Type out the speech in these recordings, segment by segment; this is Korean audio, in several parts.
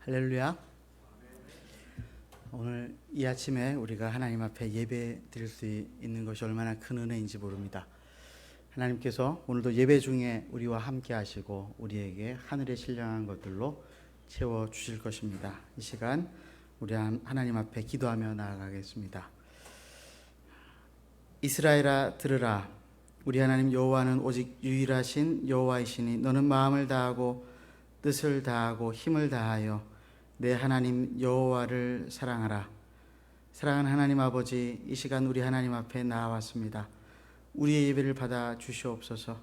할렐루야. 오늘 이 아침에 우리가 하나님 앞에 예배 드릴 수 있는 것이 얼마나 큰 은혜인지 모릅니다. 하나님께서 오늘도 예배 중에 우리와 함께 하시고 우리에게 하늘에 신령한 것들로 채워 주실 것입니다. 이 시간 우리 하나님 앞에 기도하며 나아가겠습니다. 이스라엘아 들으라. 우리 하나님 여호와는 오직 유일하신 여호와이시니 너는 마음을 다하고 뜻을 다하고 힘을 다하여 내 하나님 여호와를 사랑하라. 사랑하는 하나님 아버지, 이 시간 우리 하나님 앞에 나아왔습니다. 우리의 예배를 받아 주시옵소서.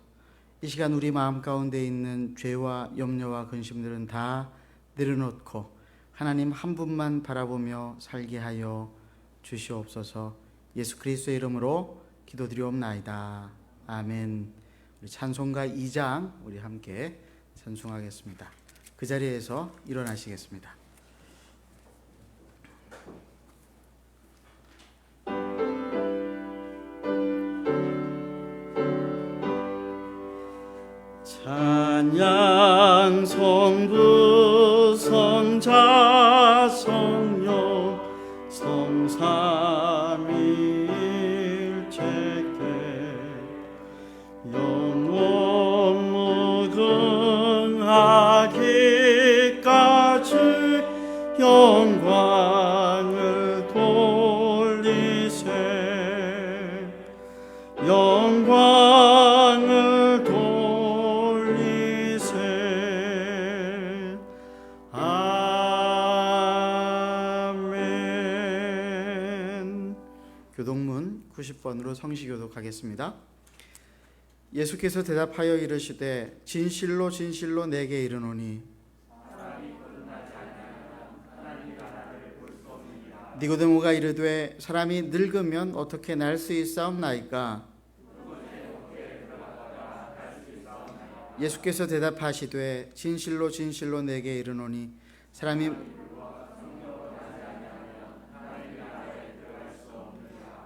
이 시간 우리 마음 가운데 있는 죄와 염려와 근심들은 다 내려놓고 하나님 한 분만 바라보며 살게 하여 주시옵소서. 예수 그리스도의 이름으로 기도드리옵나이다. 아멘. 우리 찬송가 2장 우리 함께 찬송하겠습니다. 그 자리에서 일어나시겠습니다. 찬양 성부 성자 성령 성삼일체께 영원 무궁하기까지 영광을 돌리세 영광을 돌리세 아멘. 교동문 90번으로 성시교독 하겠습니다. 예수께서 대답하여 이르시되 진실로 진실로 내게 이르노니 니고데모가 이르되 사람이 늙으면 어떻게 날 수 있사옵나이까? 예수께서 대답하시되 진실로 진실로 내게 이르노니 사람이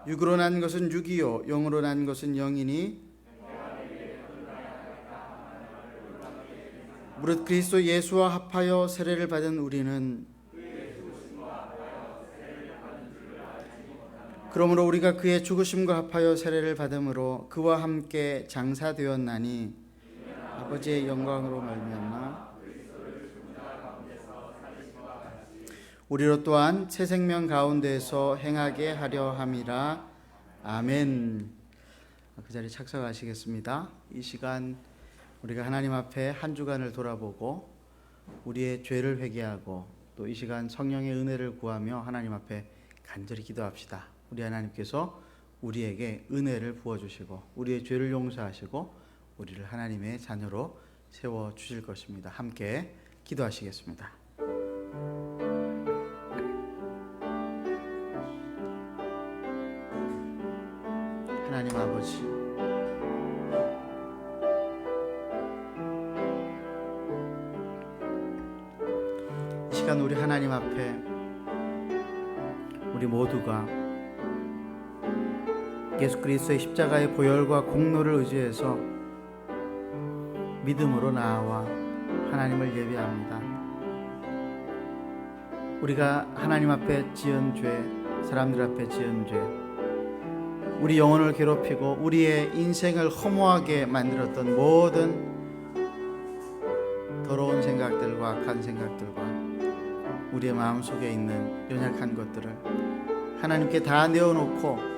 육으로 난 것은 육이요 영으로 난 것은 영이니 무릇 그리스도 예수와 합하여 세례를 받은 우리는 그러므로 우리가 그의 죽으심과 합하여 세례를 받음으로 그와 함께 장사되었나니 아버지의 영광으로 말미암아 우리로 또한 새 생명 가운데서 행하게 하려 함이라. 아멘. 그 자리 착석하시겠습니다. 이 시간 우리가 하나님 앞에 한 주간을 돌아보고 우리의 죄를 회개하고 또 이 시간 성령의 은혜를 구하며 하나님 앞에 간절히 기도합시다. 우리 하나님께서 우리에게 은혜를 부어주시고 우리의 죄를 용서하시고 우리를 하나님의 자녀로 세워주실 것입니다. 함께 기도하시겠습니다. 하나님 아버지, 이 시간 우리 하나님 앞에 우리 모두가 예수 그리스도의 십자가의 보혈과 공로를 의지해서 믿음으로 나아와 하나님을 예배합니다. 우리가 하나님 앞에 지은 죄, 사람들 앞에 지은 죄, 우리 영혼을 괴롭히고 우리의 인생을 허무하게 만들었던 모든 더러운 생각들과 악한 생각들과 우리의 마음속에 있는 연약한 것들을 하나님께 다 내어놓고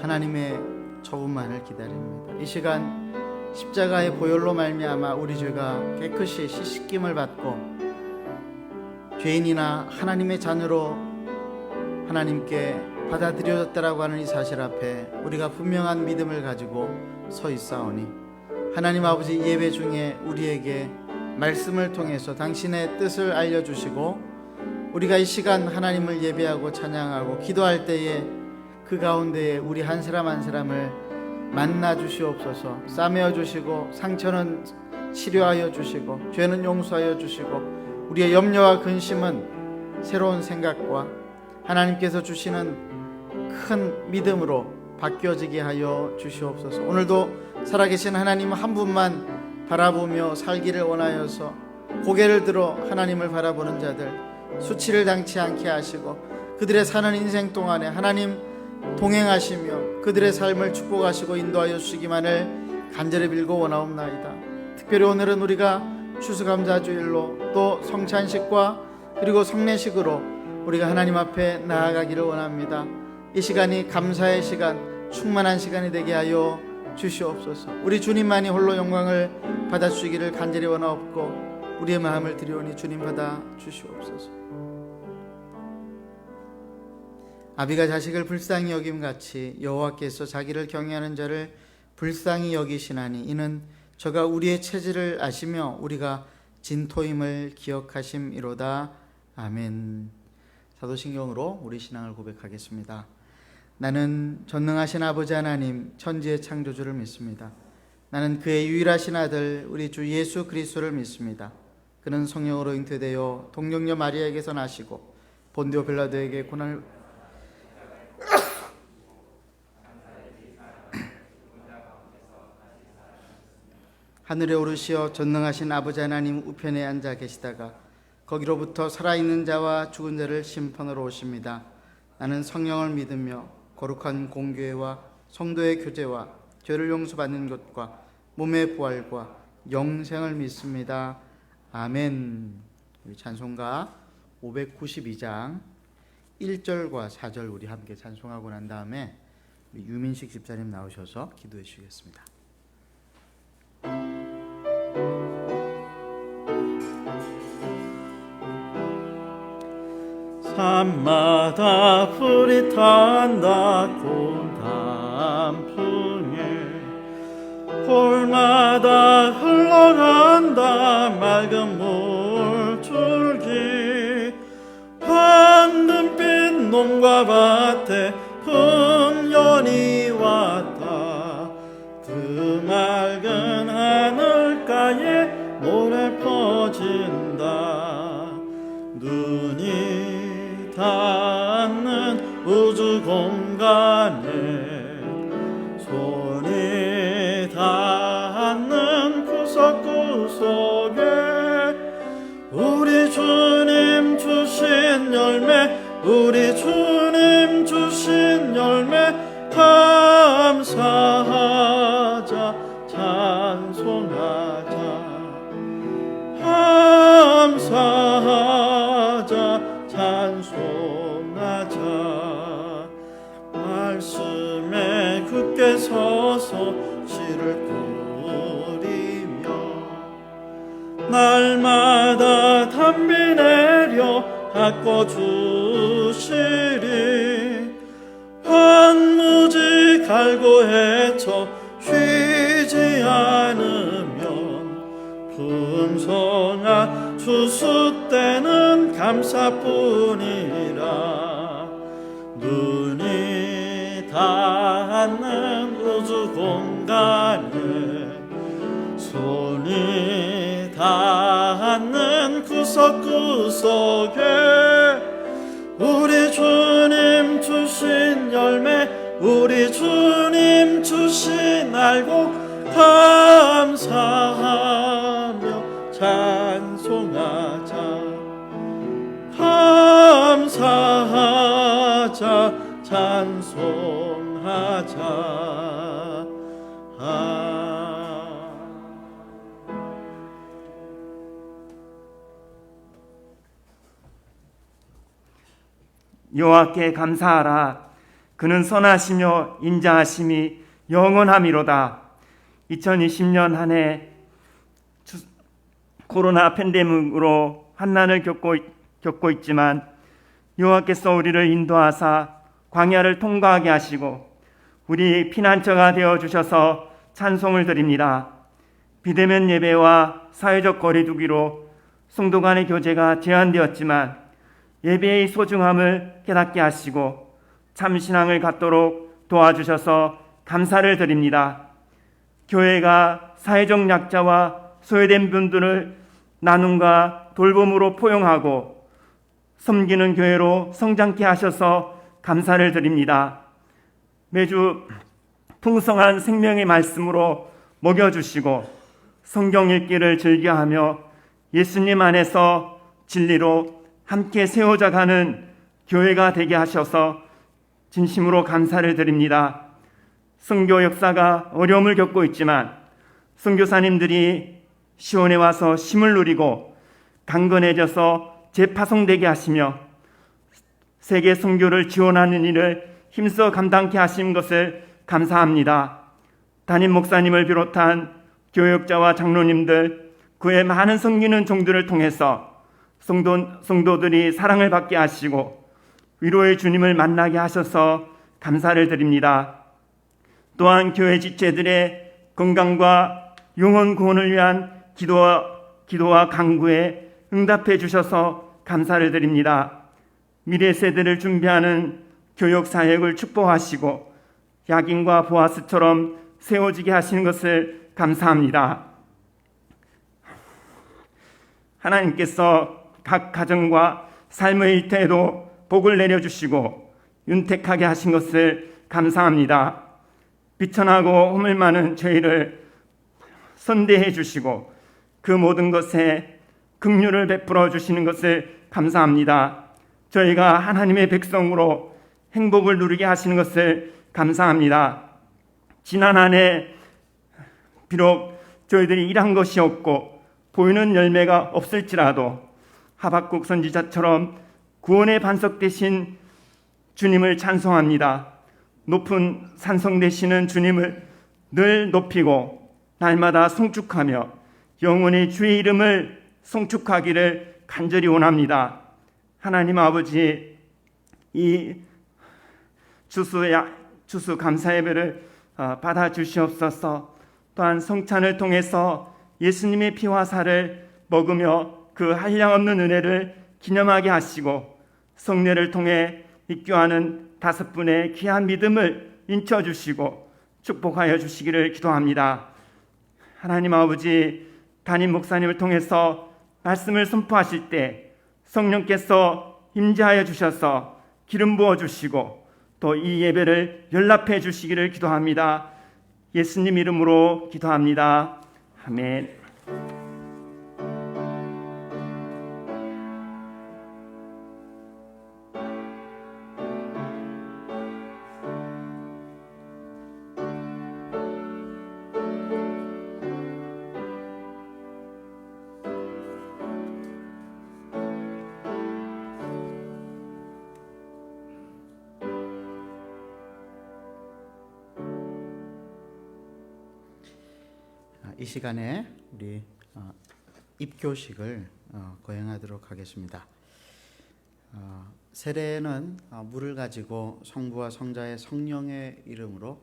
하나님의 처분만을 기다립니다. 이 시간 십자가의 보혈로 말미암아 우리 죄가 깨끗이 씻김을 받고 죄인이나 하나님의 자녀로 하나님께 받아들여졌다라고 하는 이 사실 앞에 우리가 분명한 믿음을 가지고 서 있사오니 하나님 아버지, 예배 중에 우리에게 말씀을 통해서 당신의 뜻을 알려주시고 우리가 이 시간 하나님을 예배하고 찬양하고 기도할 때에 그 가운데에 우리 한 사람 한 사람을 만나 주시옵소서. 싸매어 주시고 상처는 치료하여 주시고 죄는 용서하여 주시고 우리의 염려와 근심은 새로운 생각과 하나님께서 주시는 큰 믿음으로 바뀌어지게 하여 주시옵소서. 오늘도 살아계신 하나님 한 분만 바라보며 살기를 원하여서 고개를 들어 하나님을 바라보는 자들 수치를 당치 않게 하시고 그들의 사는 인생 동안에 하나님 동행하시며 그들의 삶을 축복하시고 인도하여 주시기만을 간절히 빌고 원하옵나이다. 특별히 오늘은 우리가 추수감사주일로 또 성찬식과 그리고 성례식으로 우리가 하나님 앞에 나아가기를 원합니다. 이 시간이 감사의 시간, 충만한 시간이 되게 하여 주시옵소서. 우리 주님만이 홀로 영광을 받아주시기를 간절히 원하옵고 우리의 마음을 드리오니 주님 받아 주시옵소서. 아비가 자식을 불쌍히 여김같이 여호와께서 자기를 경외하는 자를 불쌍히 여기시나니 이는 저가 우리의 체질을 아시며 우리가 진토임을 기억하심이로다. 아멘. 사도신경으로 우리 신앙을 고백하겠습니다. 나는 전능하신 아버지 하나님 천지의 창조주를 믿습니다. 나는 그의 유일하신 아들 우리 주 예수 그리스도를 믿습니다. 그는 성령으로 잉태되어 동정녀 마리아에게서 나시고 본디오 빌라도에게 고난을 하늘에 오르시어 전능하신 아버지 하나님 우편에 앉아 계시다가 거기로부터 살아있는 자와 죽은 자를 심판하러 오십니다. 나는 성령을 믿으며 거룩한 공교회와 성도의 교제와 죄를 용서받는 것과 몸의 부활과 영생을 믿습니다. 아멘. 우리 찬송가 592장 1절과 4절 우리 함께 찬송하고 난 다음에 유민식 집사님 나오셔서 기도해 주시겠습니다. 산마다 불이 탄다 고단풍에 골마다 흘러간다 맑은 물줄기 황금빛 논과 밭에 풍년이 왔다 그 맑은 하늘가에 노래 퍼진다 눈이 닿는 우주 공간에 손이 닿는 구석구석에 우리 주님 주신 열매 우리 주님 주신 열매 감사하자 찬송하자 감사하자 찬송하자 말씀에 굳게 서서 씨를 뿌리며 날마다 단비 내려 닦아 주시리 황무지 갈고 헤쳐 쉬지 않으면 풍성한 추수 때는 감사뿐이라 눈이 닿는 우주 공간에 손이 닿는 구석구석에 우리 주님 주신 열매 우리 주님 주신 알고 감사하며 찬송하자 감사하자 찬송하자 여호와께 감사하라. 그는 선하시며 인자하심이 영원함이로다. 2020년 한 해 코로나 팬데믹으로 환난을 겪고 있지만 여호와께서 우리를 인도하사 광야를 통과하게 하시고 우리 피난처가 되어 주셔서 찬송을 드립니다. 비대면 예배와 사회적 거리 두기로 성도 간의 교제가 제한되었지만 예배의 소중함을 깨닫게 하시고 참신앙을 갖도록 도와주셔서 감사를 드립니다. 교회가 사회적 약자와 소외된 분들을 나눔과 돌봄으로 포용하고 섬기는 교회로 성장케 하셔서 감사를 드립니다. 매주 풍성한 생명의 말씀으로 먹여주시고 성경 읽기를 즐겨하며 예수님 안에서 진리로 함께 세워져가는 교회가 되게 하셔서 진심으로 감사를 드립니다. 선교 역사가 어려움을 겪고 있지만 선교사님들이 시온에 와서 힘을 누리고 강건해져서 재파송되게 하시며 세계 선교를 지원하는 일을 힘써 감당케 하신 것을 감사합니다. 담임 목사님을 비롯한 교역자와 장로님들 그의 많은 섬기는 종들을 통해서 성도들이 사랑을 받게 하시고 위로의 주님을 만나게 하셔서 감사를 드립니다. 또한 교회 지체들의 건강과 영혼 구원을 위한 기도와 강구에 응답해 주셔서 감사를 드립니다. 미래 세대를 준비하는 교육 사역을 축복하시고 야긴과 보아스처럼 세워지게 하시는 것을 감사합니다. 하나님께서 각 가정과 삶의 일터에도 복을 내려주시고 윤택하게 하신 것을 감사합니다. 비천하고 허물 많은 저희를 선대해 주시고 그 모든 것에 긍휼을 베풀어 주시는 것을 감사합니다. 저희가 하나님의 백성으로 행복을 누리게 하시는 것을 감사합니다. 지난 한 해 비록 저희들이 일한 것이 없고 보이는 열매가 없을지라도 하박국 선지자처럼 구원의 반석 되신 주님을 찬송합니다. 높은 산성 되시는 주님을 늘 높이고 날마다 송축하며 영원히 주의 이름을 송축하기를 간절히 원합니다. 하나님 아버지, 이 추수 감사 예배를 받아 주시옵소서. 또한 성찬을 통해서 예수님의 피와 살을 먹으며 그 한량없는 은혜를 기념하게 하시고 성례를 통해 입교하는 5분의 귀한 믿음을 인쳐주시고 축복하여 주시기를 기도합니다. 하나님 아버지, 담임 목사님을 통해서 말씀을 선포하실 때 성령께서 임재하여 주셔서 기름 부어 주시고 또 이 예배를 연락해 주시기를 기도합니다. 예수님 이름으로 기도합니다. 아멘. 이 시간에 우리 입교식을 거행하도록 하겠습니다. 세례는 물을 가지고 성부와 성자의 성령의 이름으로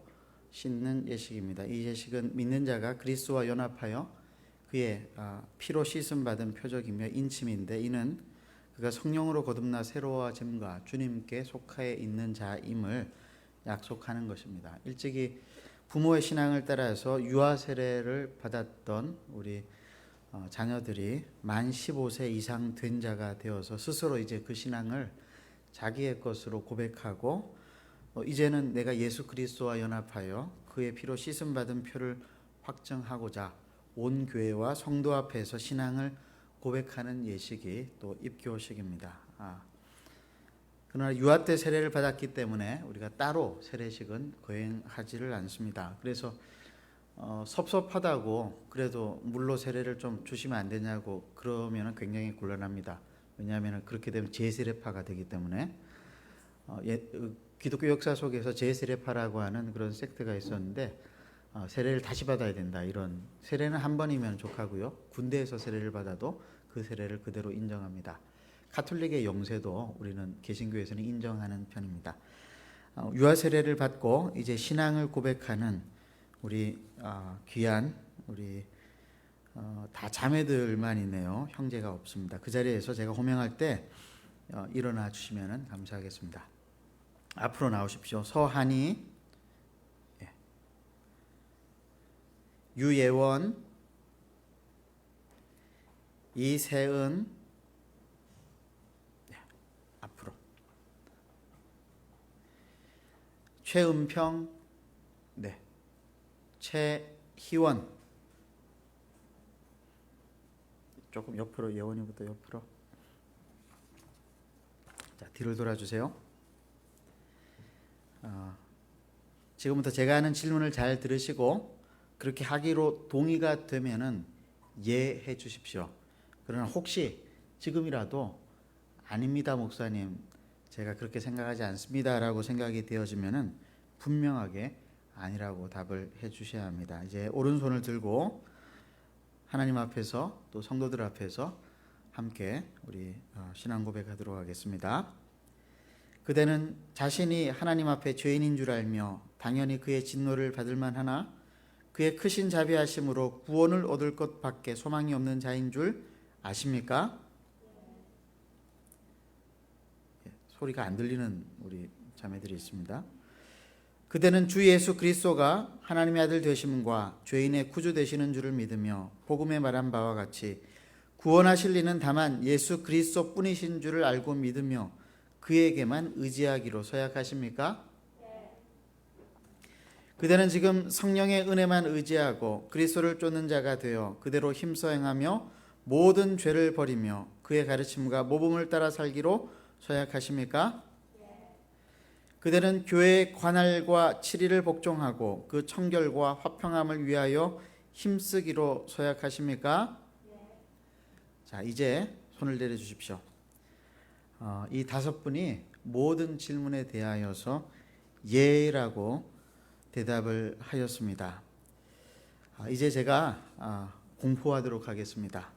씻는 예식입니다. 이 예식은 믿는 자가 그리스도와 연합하여 그의 피로 씻음 받은 표적이며 인침인데, 이는 그가 성령으로 거듭나 새로워짐과 주님께 속하여 있는 자임을 약속하는 것입니다. 일찍이 부모의 신앙을 따라서 유아 세례를 받았던 우리 자녀들이 만 15세 이상 된 자가 되어서 스스로 이제 그 신앙을 자기의 것으로 고백하고 이제는 내가 예수 그리스도와 연합하여 그의 피로 씻음 받은 표를 확정하고자 온 교회와 성도 앞에서 신앙을 고백하는 예식이 또 입교식입니다. 그러나 유아 때 세례를 받았기 때문에 우리가 따로 세례식은 거행하지를 않습니다. 그래서 섭섭하다고 그래도 물로 세례를 좀 주시면 안 되냐고 그러면 굉장히 곤란합니다. 왜냐하면 그렇게 되면 재세례파가 되기 때문에 기독교 역사 속에서 재세례파라고 하는 그런 섹트가 있었는데 세례를 다시 받아야 된다, 이런. 세례는 한 번이면 족하고요, 군대에서 세례를 받아도 그 세례를 그대로 인정합니다. 가톨릭의 영세도 우리는 개신교에서는 인정하는 편입니다. 유아 세례를 받고 이제 신앙을 고백하는 우리 귀한 우리 다 자매들만 있네요. 형제가 없습니다. 그 자리에서 제가 호명할 때 일어나 주시면 감사하겠습니다. 앞으로 나오십시오. 서한이, 유예원, 이세은, 앞으로. 최은평, 최희원, 조금 옆으로, 예원이부터 옆으로. 자, 뒤를 돌아주세요. 지금부터 제가 하는 질문을 잘 들으시고 그렇게 하기로 동의가 되면은 예해 주십시오. 그러나 혹시 지금이라도 아닙니다, 목사님, 제가 그렇게 생각하지 않습니다라고 생각이 되어지면은 분명하게 아니라고 답을 해 주셔야 합니다. 이제 오른손을 들고 하나님 앞에서 또 성도들 앞에서 함께 우리 신앙 고백하도록 하겠습니다. 그대는 자신이 하나님 앞에 죄인인 줄 알며 당연히 그의 진노를 받을 만하나 그의 크신 자비하심으로 구원을 얻을 것밖에 소망이 없는 자인 줄 아십니까? 소리가 안 들리는 우리 자매들이 있습니다. 그대는 주 예수 그리스도가 하나님의 아들 되심과 죄인의 구주 되시는 줄을 믿으며 복음에 말한 바와 같이 구원하실 이는 다만 예수 그리스도 뿐이신 줄을 알고 믿으며 그에게만 의지하기로 서약하십니까? 그대는 지금 성령의 은혜만 의지하고 그리스도를 쫓는 자가 되어 그대로 힘써 행하며 모든 죄를 버리며 그의 가르침과 모범을 따라 살기로 서약하십니까? 그대는 교회의 관할과 치리를 복종하고 그 청결과 화평함을 위하여 힘쓰기로 서약하십니까? 자, 이제 손을 내려 주십시오. 이 5분이 모든 질문에 대하여서 예라고 대답을 하였습니다. 이제 제가 공포하도록 하겠습니다.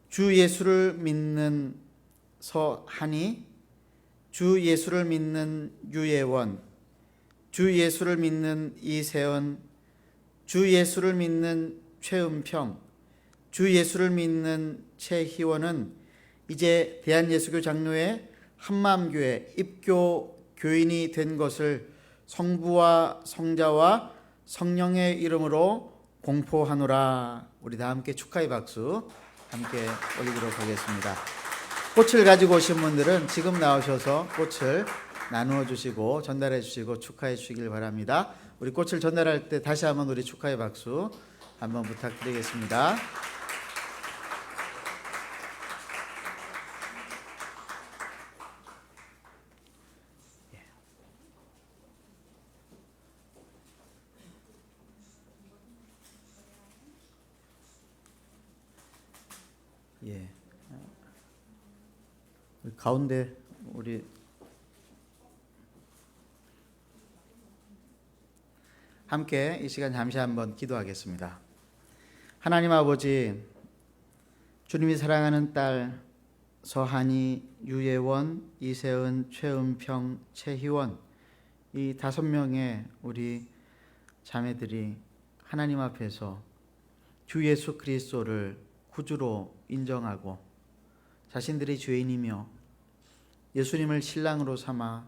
주 예수를 믿는 서한이, 주 예수를 믿는 유예원, 주 예수를 믿는 이세연, 주 예수를 믿는 최은평, 주 예수를 믿는 최희원은 이제 대한예수교 장로회 한마음교회 입교 교인이 된 것을 성부와 성자와 성령의 이름으로 공포하노라. 우리 다 함께 축하의 박수 함께 올리도록 하겠습니다. 꽃을 가지고 오신 분들은 지금 나오셔서 꽃을 나누어 주시고 전달해 주시고 축하해 주시길 바랍니다. 우리 꽃을 전달할 때 다시 한번 우리 축하의 박수 한번 부탁드리겠습니다. 예. 가운데 우리 함께 이 시간 잠시 한번 기도하겠습니다. 하나님 아버지, 주님이 사랑하는 딸 서한이, 유예원, 이세은, 최은평, 최희원 이 5명의 우리 자매들이 하나님 앞에서 주 예수 그리스도를 구주로 인정하고 자신들이 죄인이며 예수님을 신랑으로 삼아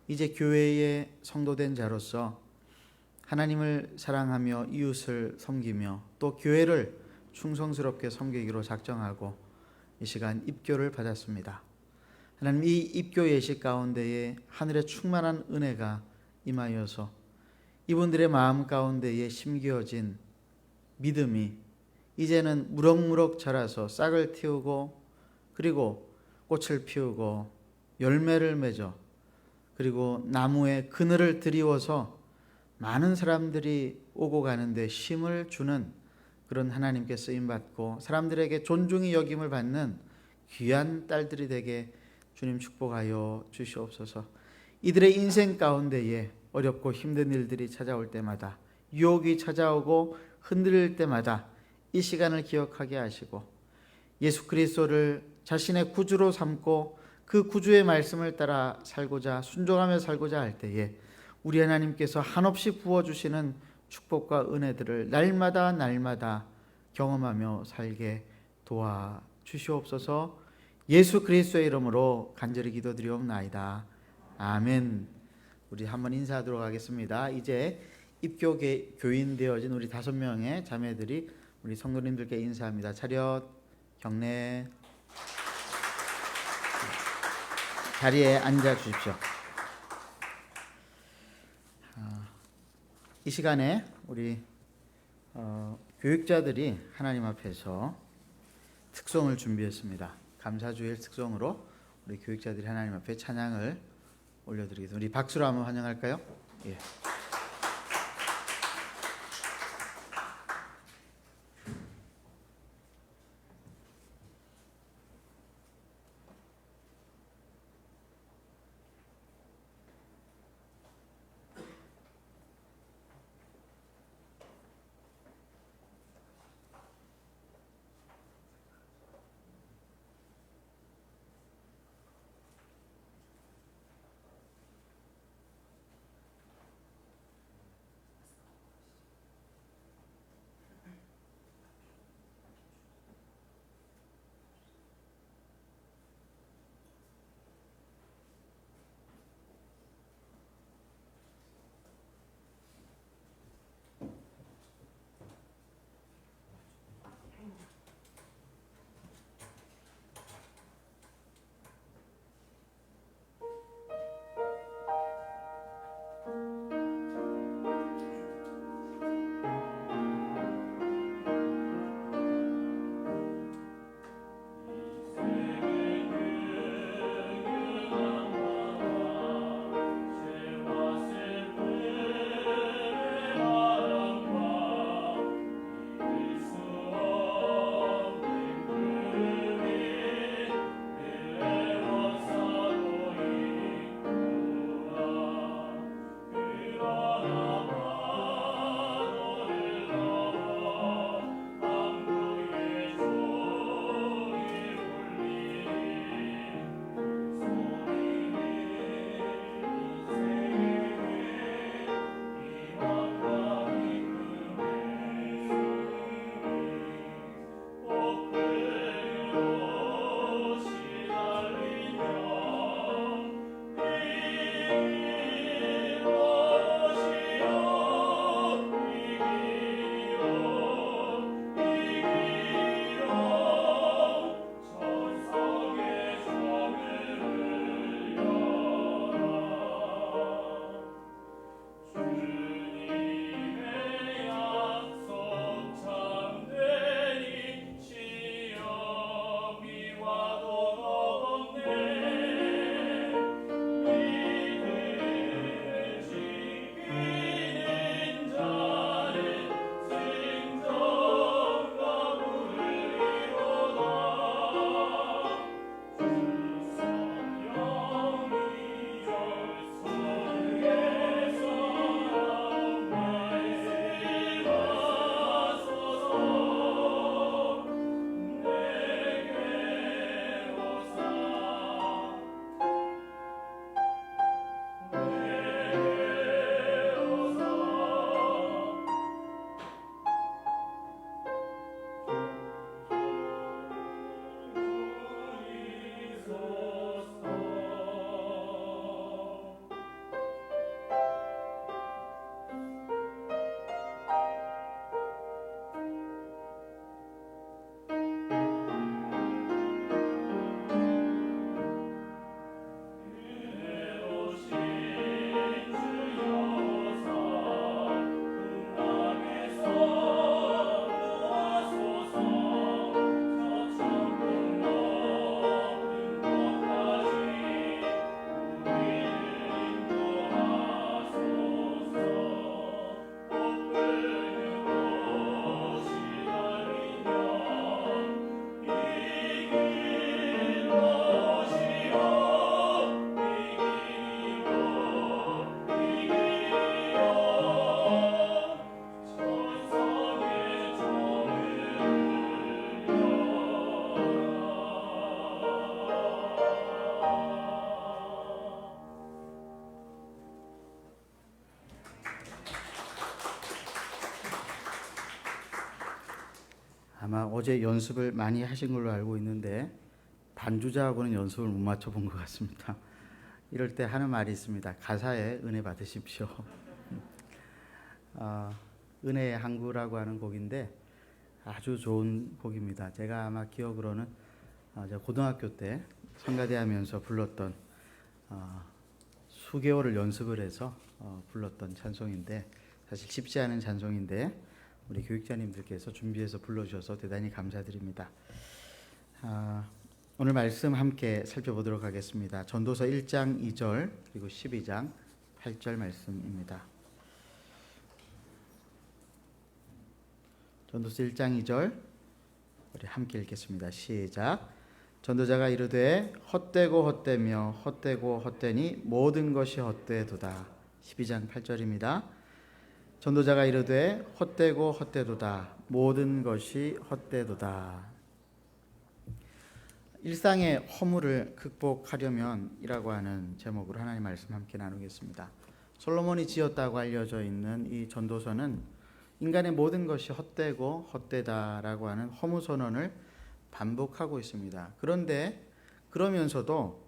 이제 교회의 성도된 자로서 하나님을 사랑하며 이웃을 섬기며 또 교회를 충성스럽게 섬기기로 작정하고 이 시간 입교를 받았습니다. 하나님, 이 입교 예식 가운데에 하늘의 충만한 은혜가 임하여서 이분들의 마음 가운데에 심겨진 믿음이 이제는 무럭무럭 자라서 싹을 틔우고 그리고 꽃을 피우고 열매를 맺어 그리고 나무에 그늘을 드리워서 많은 사람들이 오고 가는데 힘을 주는 그런 하나님께 쓰임받고 사람들에게 존중이 여김을 받는 귀한 딸들이 되게 주님 축복하여 주시옵소서. 이들의 인생 가운데에 어렵고 힘든 일들이 찾아올 때마다, 유혹이 찾아오고 흔들릴 때마다 이 시간을 기억하게 하시고 예수 그리스도를 자신의 구주로 삼고 그 구주의 말씀을 따라 살고자, 순종하며 살고자 할 때에 우리 하나님께서 한없이 부어주시는 축복과 은혜들을 날마다 경험하며 살게 도와주시옵소서. 예수 그리스도의 이름으로 간절히 기도드리옵나이다. 아멘. 우리 한번 인사하도록 하겠습니다. 이제 입교 교인 되어진 우리 5명의 자매들이 우리 성도님들께 인사합니다. 차렷, 경례. 자리에 앉아 주십시오. 이 시간에 우리 교육자들이 하나님 앞에서 특송을 준비했습니다. 감사주일 특송으로 우리 교육자들이 하나님 앞에 찬양을 올려드리겠습니다. 우리 박수로 한번 환영할까요? 예. 아마 어제 연습을 많이 하신 걸로 알고 있는데 반주자하고는 연습을 못 맞춰본 것 같습니다. 이럴 때 하는 말이 있습니다. 가사에 은혜 받으십시오. 은혜의 항구라고 하는 곡인데 아주 좋은 곡입니다. 제가 아마 기억으로는 제가 고등학교 때 성가대 하면서 불렀던 수개월을 연습을 해서 불렀던 찬송인데 사실 쉽지 않은 찬송인데 우리 교육자님들께서 준비해서 불러주셔서 대단히 감사드립니다. 오늘 말씀 함께 살펴보도록 하겠습니다. 전도서 1장 2절 그리고 12장 8절 말씀입니다. 전도서 1장 2절 우리 함께 읽겠습니다. 시작. 전도자가 이르되 헛되고 헛되며 헛되고 헛되니 모든 것이 헛되도다. 12장 8절입니다. 전도자가 이르되 헛되고 헛되도다. 모든 것이 헛되도다. 일상의 허물을 극복하려면 이라고 하는 제목으로 하나님 말씀 함께 나누겠습니다. 솔로몬이 지었다고 알려져 있는 이 전도서는 인간의 모든 것이 헛되고 헛되다라고 하는 허무 선언을 반복하고 있습니다. 그런데 그러면서도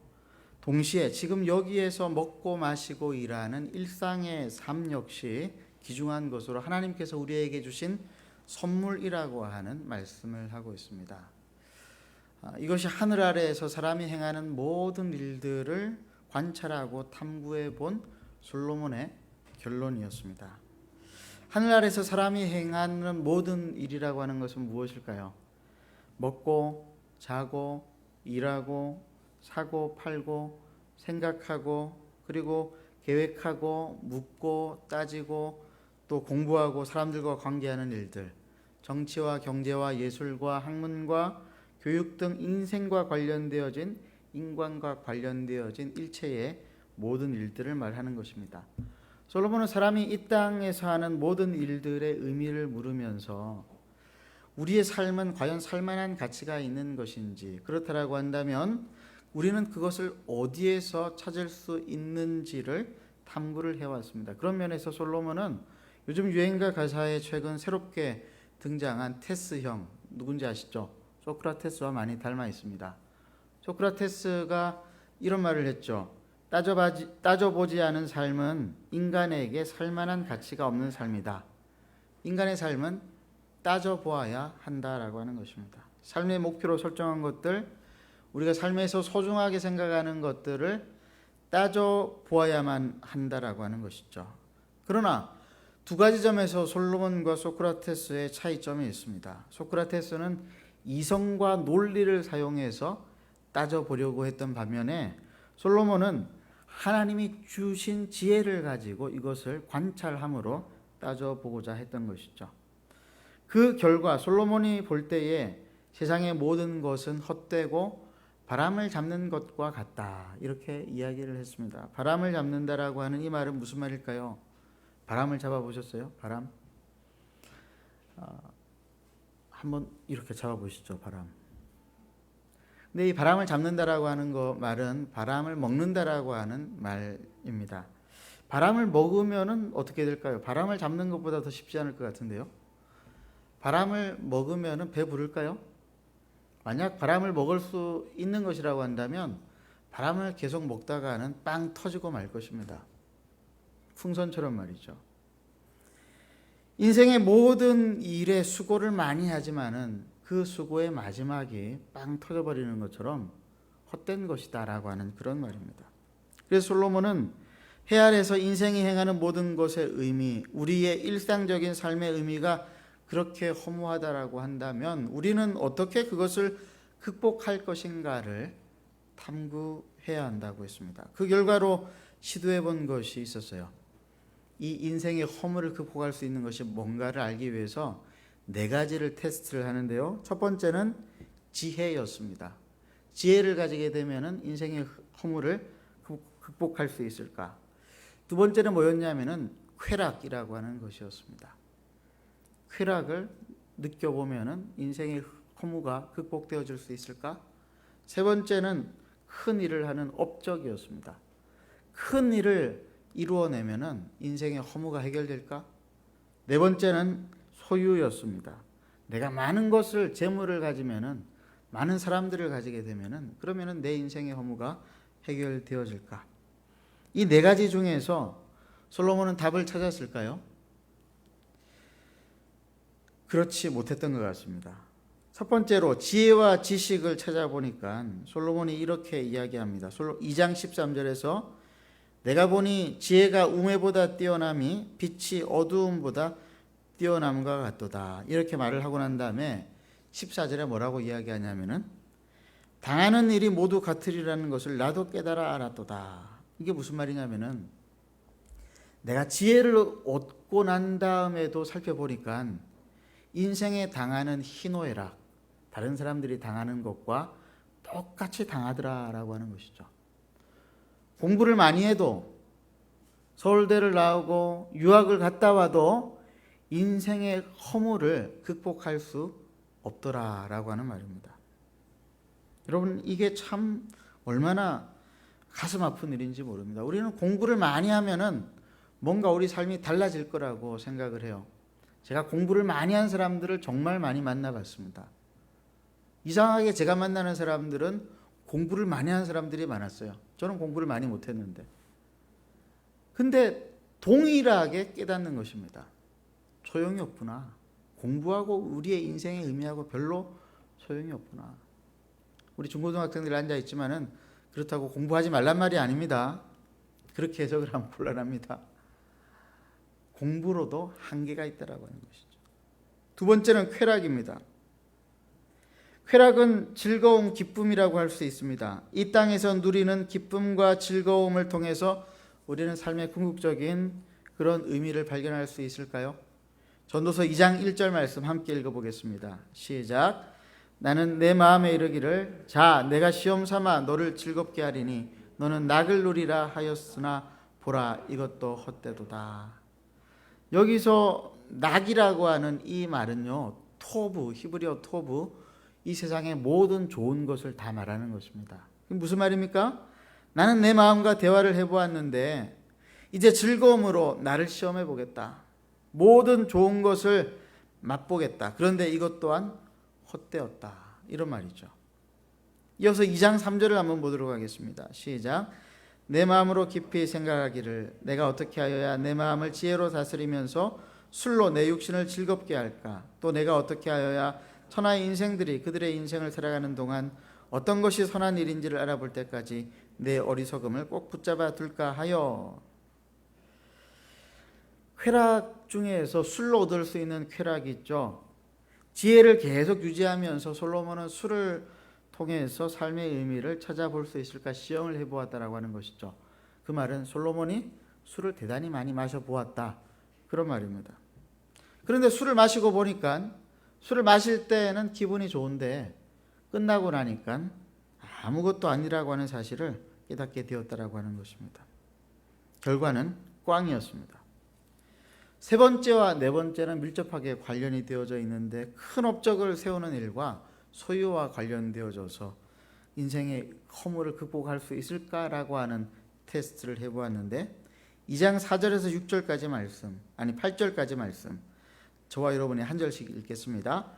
동시에 지금 여기에서 먹고 마시고 일하는 일상의 삶 역시 귀중한 것으로 하나님께서 우리에게 주신 선물이라고 하는 말씀을 하고 있습니다. 이것이 하늘 아래에서 사람이 행하는 모든 일들을 관찰하고 탐구해 본 솔로몬의 결론이었습니다. 하늘 아래에서 사람이 행하는 모든 일이라고 하는 것은 무엇일까요? 먹고 자고 일하고 사고 팔고 생각하고 그리고 계획하고 묻고 따지고 또 공부하고 사람들과 관계하는 일들, 정치와 경제와 예술과 학문과 교육 등 인생과 관련되어진 인간과 관련되어진 일체의 모든 일들을 말하는 것입니다. 솔로몬은 사람이 이 땅에서 하는 모든 일들의 의미를 물으면서 우리의 삶은 과연 살만한 가치가 있는 것인지, 그렇다라고 한다면 우리는 그것을 어디에서 찾을 수 있는지를 탐구를 해왔습니다. 그런 면에서 솔로몬은 요즘 유행가 가사에 최근 새롭게 등장한 테스형, 누군지 아시죠? 소크라테스와 많이 닮아 있습니다. 소크라테스가 이런 말을 했죠. 따져보지 않은 삶은 인간에게 살만한 가치가 없는 삶이다. 인간의 삶은 따져보아야 한다라고 하는 것입니다. 삶의 목표로 설정한 것들, 우리가 삶에서 소중하게 생각하는 것들을 따져보아야만 한다라고 하는 것이죠. 그러나 두 가지 점에서 솔로몬과 소크라테스의 차이점이 있습니다. 소크라테스는 이성과 논리를 사용해서 따져보려고 했던 반면에 솔로몬은 하나님이 주신 지혜를 가지고 이것을 관찰함으로 따져보고자 했던 것이죠. 그 결과 솔로몬이 볼 때에 세상의 모든 것은 헛되고 바람을 잡는 것과 같다, 이렇게 이야기를 했습니다. 바람을 잡는다라고 하는 이 말은 무슨 말일까요? 바람을 잡아보셨어요? 바람? 한번 이렇게 잡아보시죠. 바람. 근데 이 바람을 잡는다라고 하는 말은 바람을 먹는다라고 하는 말입니다. 바람을 먹으면은 어떻게 될까요? 바람을 잡는 것보다 더 쉽지 않을 것 같은데요. 바람을 먹으면은 배 부를까요? 만약 바람을 먹을 수 있는 것이라고 한다면 바람을 계속 먹다가는 빵 터지고 말 것입니다. 풍선처럼 말이죠. 인생의 모든 일에 수고를 많이 하지만은 그 수고의 마지막이 빵 터져버리는 것처럼 헛된 것이다라고 하는 그런 말입니다. 그래서 솔로몬은 해 아래에서 인생이 행하는 모든 것의 의미, 우리의 일상적인 삶의 의미가 그렇게 허무하다라고 한다면 우리는 어떻게 그것을 극복할 것인가를 탐구해야 한다고 했습니다. 그 결과로 시도해 본 것이 있었어요. 이 인생의 허물을 극복할 수 있는 것이 뭔가를 알기 위해서 4가지를 테스트를 하는데요. 첫 번째는 지혜였습니다. 지혜를 가지게 되면 인생의 허물을 극복할 수 있을까? 두 번째는 뭐였냐면은 쾌락이라고 하는 것이었습니다. 쾌락을 느껴보면 인생의 허무가 극복되어질 수 있을까? 세 번째는 큰 일을 하는 업적이었습니다. 큰 일을 이루어내면 인생의 허무가 해결될까? 네 번째는 소유였습니다. 내가 많은 것을 재물을 가지면은 많은 사람들을 가지게 되면은 그러면은 내 인생의 허무가 해결되어질까? 이 네 가지 중에서 솔로몬은 답을 찾았을까요? 그렇지 못했던 것 같습니다. 첫 번째로 지혜와 지식을 찾아보니까 솔로몬이 이렇게 이야기합니다. 2장 13절에서 내가 보니 지혜가 우매보다 뛰어남이 빛이 어두움보다 뛰어남과 같도다. 이렇게 말을 하고 난 다음에 14절에 뭐라고 이야기하냐면은 당하는 일이 모두 같으리라는 것을 나도 깨달아 알았도다. 이게 무슨 말이냐면은 내가 지혜를 얻고 난 다음에도 살펴보니까 인생에 당하는 희노애락, 다른 사람들이 당하는 것과 똑같이 당하더라라고 하는 것이죠. 공부를 많이 해도 서울대를 나오고 유학을 갔다 와도 인생의 허물을 극복할 수 없더라라고 하는 말입니다. 여러분 이게 참 얼마나 가슴 아픈 일인지 모릅니다. 우리는 공부를 많이 하면은 뭔가 우리 삶이 달라질 거라고 생각을 해요. 제가 공부를 많이 한 사람들을 정말 많이 만나봤습니다. 이상하게 제가 만나는 사람들은 공부를 많이 한 사람들이 많았어요. 저는 공부를 많이 못했는데. 근데 동일하게 깨닫는 것입니다. 소용이 없구나. 공부하고 우리의 인생의 의미하고 별로 소용이 없구나. 우리 중고등학생들 앉아있지만은 그렇다고 공부하지 말란 말이 아닙니다. 그렇게 해석을 하면 곤란합니다. 공부로도 한계가 있다라고 하는 것이죠. 두 번째는 쾌락입니다. 쾌락은 즐거움, 기쁨이라고 할 수 있습니다. 이 땅에서 누리는 기쁨과 즐거움을 통해서 우리는 삶의 궁극적인 그런 의미를 발견할 수 있을까요? 전도서 2장 1절 말씀 함께 읽어보겠습니다. 시작. 나는 내 마음에 이르기를 자 내가 시험 삼아 너를 즐겁게 하리니 너는 낙을 누리라 하였으나 보라 이것도 헛되도다. 여기서 낙이라고 하는 이 말은요, 토부, 히브리어 토부, 이 세상의 모든 좋은 것을 다 말하는 것입니다. 무슨 말입니까? 나는 내 마음과 대화를 해보았는데 이제 즐거움으로 나를 시험해 보겠다. 모든 좋은 것을 맛보겠다. 그런데 이것 또한 헛되었다. 이런 말이죠. 이어서 2장 3절을 한번 보도록 하겠습니다. 시작. 내 마음으로 깊이 생각하기를 내가 어떻게 하여야 내 마음을 지혜로 다스리면서 술로 내 육신을 즐겁게 할까? 또 내가 어떻게 하여야 천하의 인생들이 그들의 인생을 살아가는 동안 어떤 것이 선한 일인지를 알아볼 때까지 내 어리석음을 꼭 붙잡아 둘까 하여. 쾌락 중에서 술로 얻을 수 있는 쾌락이 있죠. 지혜를 계속 유지하면서 솔로몬은 술을 통해서 삶의 의미를 찾아볼 수 있을까 시험을 해보았다라고 하는 것이죠. 그 말은 솔로몬이 술을 대단히 많이 마셔보았다 그런 말입니다. 그런데 술을 마시고 보니까 술을 마실 때는 기분이 좋은데 끝나고 나니까 아무것도 아니라고 하는 사실을 깨닫게 되었다라고 하는 것입니다. 결과는 꽝이었습니다. 세 번째와 네 번째는 밀접하게 관련이 되어져 있는데 큰 업적을 세우는 일과 소유와 관련되어져서 인생의 허물을 극복할 수 있을까라고 하는 테스트를 해보았는데 2장 4절에서 6절까지 말씀, 아니 8절까지 말씀, 저와 여러분이 한 절씩 읽겠습니다.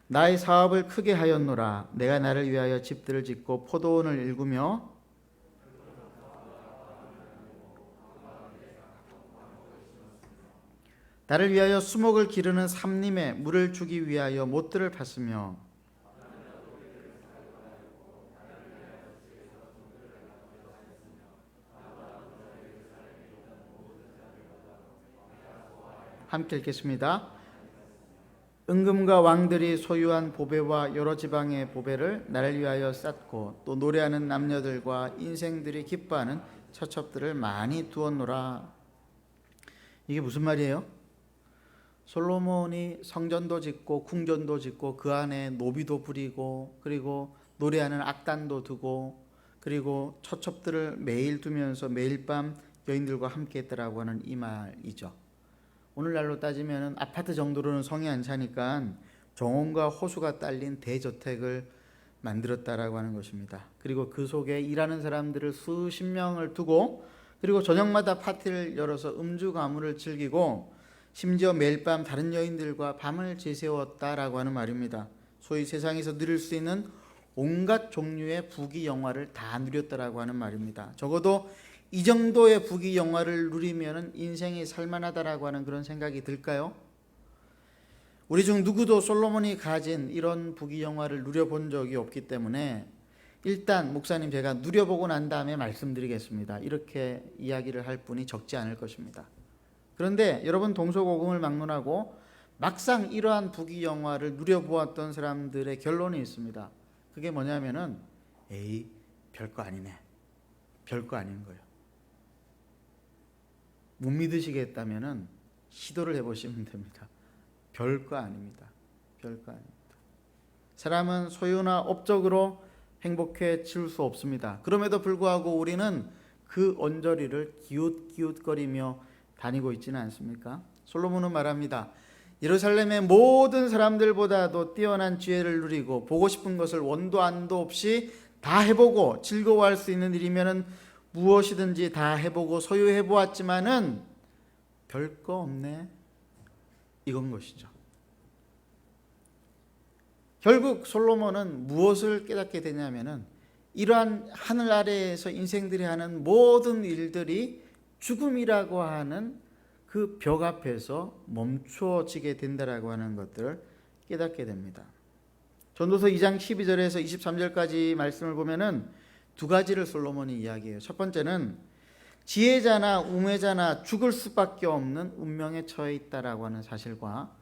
나의 사업을 크게 하였노라. 내가 나를 위하여 집들을 짓고 포도원을 일구며 나를 위하여 수목을 기르는 삼림에 물을 주기 위하여 못들을 팠으며 함께 읽겠습니다. 은금과 왕들이 소유한 보배와 여러 지방의 보배를 나를 위하여 쌓고 또 노래하는 남녀들과 인생들이 기뻐하는 처첩들을 많이 두었노라. 이게 무슨 말이에요? 솔로몬이 성전도 짓고 궁전도 짓고 그 안에 노비도 부리고 그리고 노래하는 악단도 두고 그리고 처첩들을 매일 두면서 매일 밤 여인들과 함께 했더라고 하는 이 말이죠. 오늘날로 따지면 아파트 정도로는 성이 안 차니까 정원과 호수가 딸린 대저택을 만들었다라고 하는 것입니다. 그리고 그 속에 일하는 사람들을 수십 명을 두고 그리고 저녁마다 파티를 열어서 음주 가무를 즐기고 심지어 매일 밤 다른 여인들과 밤을 지새웠다라고 하는 말입니다. 소위 세상에서 누릴 수 있는 온갖 종류의 부귀 영화를 다 누렸다라고 하는 말입니다. 적어도 이 정도의 부귀 영화를 누리면 인생이 살만하다라고 하는 그런 생각이 들까요? 우리 중 누구도 솔로몬이 가진 이런 부귀 영화를 누려본 적이 없기 때문에 일단 목사님 제가 누려보고 난 다음에 말씀드리겠습니다. 이렇게 이야기를 할 분이 적지 않을 것입니다. 그런데 여러분 동서고금을 막론하고 막상 이러한 부귀 영화를 누려보았던 사람들의 결론이 있습니다. 그게 뭐냐면은 에이 별거 아니네. 별거 아닌 거예요. 못 믿으시겠다면은 시도를 해보시면 됩니다. 별거 아닙니다. 별거 아닙니다. 사람은 소유나 업적으로 행복해질 수 없습니다. 그럼에도 불구하고 우리는 그 언저리를 기웃기웃거리며 다니고 있지는 않습니까? 솔로몬은 말합니다. 예루살렘의 모든 사람들보다도 뛰어난 지혜를 누리고 보고 싶은 것을 원도 안도 없이 다 해보고 즐거워할 수 있는 일이면은 무엇이든지 다 해보고 소유해 보았지만은 별거 없네. 이건 것이죠. 결국 솔로몬은 무엇을 깨닫게 되냐면은 이러한 하늘 아래에서 인생들이 하는 모든 일들이 죽음이라고 하는 그 벽 앞에서 멈추어지게 된다라고 하는 것들을 깨닫게 됩니다. 전도서 2장 12절에서 23절까지 말씀을 보면은 두 가지를 솔로몬이 이야기해요. 첫 번째는 지혜자나 우매자나 죽을 수밖에 없는 운명에 처해 있다라고 하는 사실과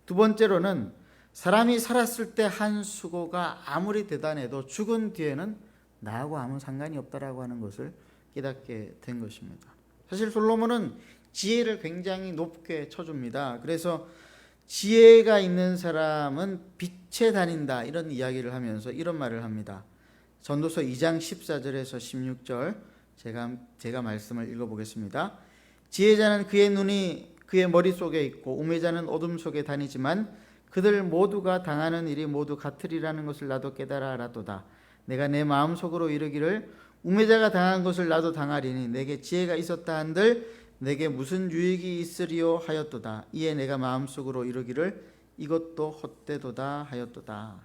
두 번째로는 사람이 살았을 때 한 수고가 아무리 대단해도 죽은 뒤에는 나하고 아무 상관이 없다라고 하는 것을 깨닫게 된 것입니다. 사실 솔로몬은 지혜를 굉장히 높게 쳐줍니다. 그래서 지혜가 있는 사람은 빛에 다닌다 이런 이야기를 하면서 이런 말을 합니다. 전도서 2장 14절에서 16절 제가 말씀을 읽어보겠습니다. 지혜자는 그의 눈이 그의 머릿속에 있고 우매자는 어둠 속에 다니지만 그들 모두가 당하는 일이 모두 같으리라는 것을 나도 깨달아 알았도다. 내가 내 마음속으로 이르기를 우매자가 당한 것을 나도 당하리니 내게 지혜가 있었다 한들 내게 무슨 유익이 있으리요 하였도다. 이에 내가 마음속으로 이르기를 이것도 헛되도다 하였도다.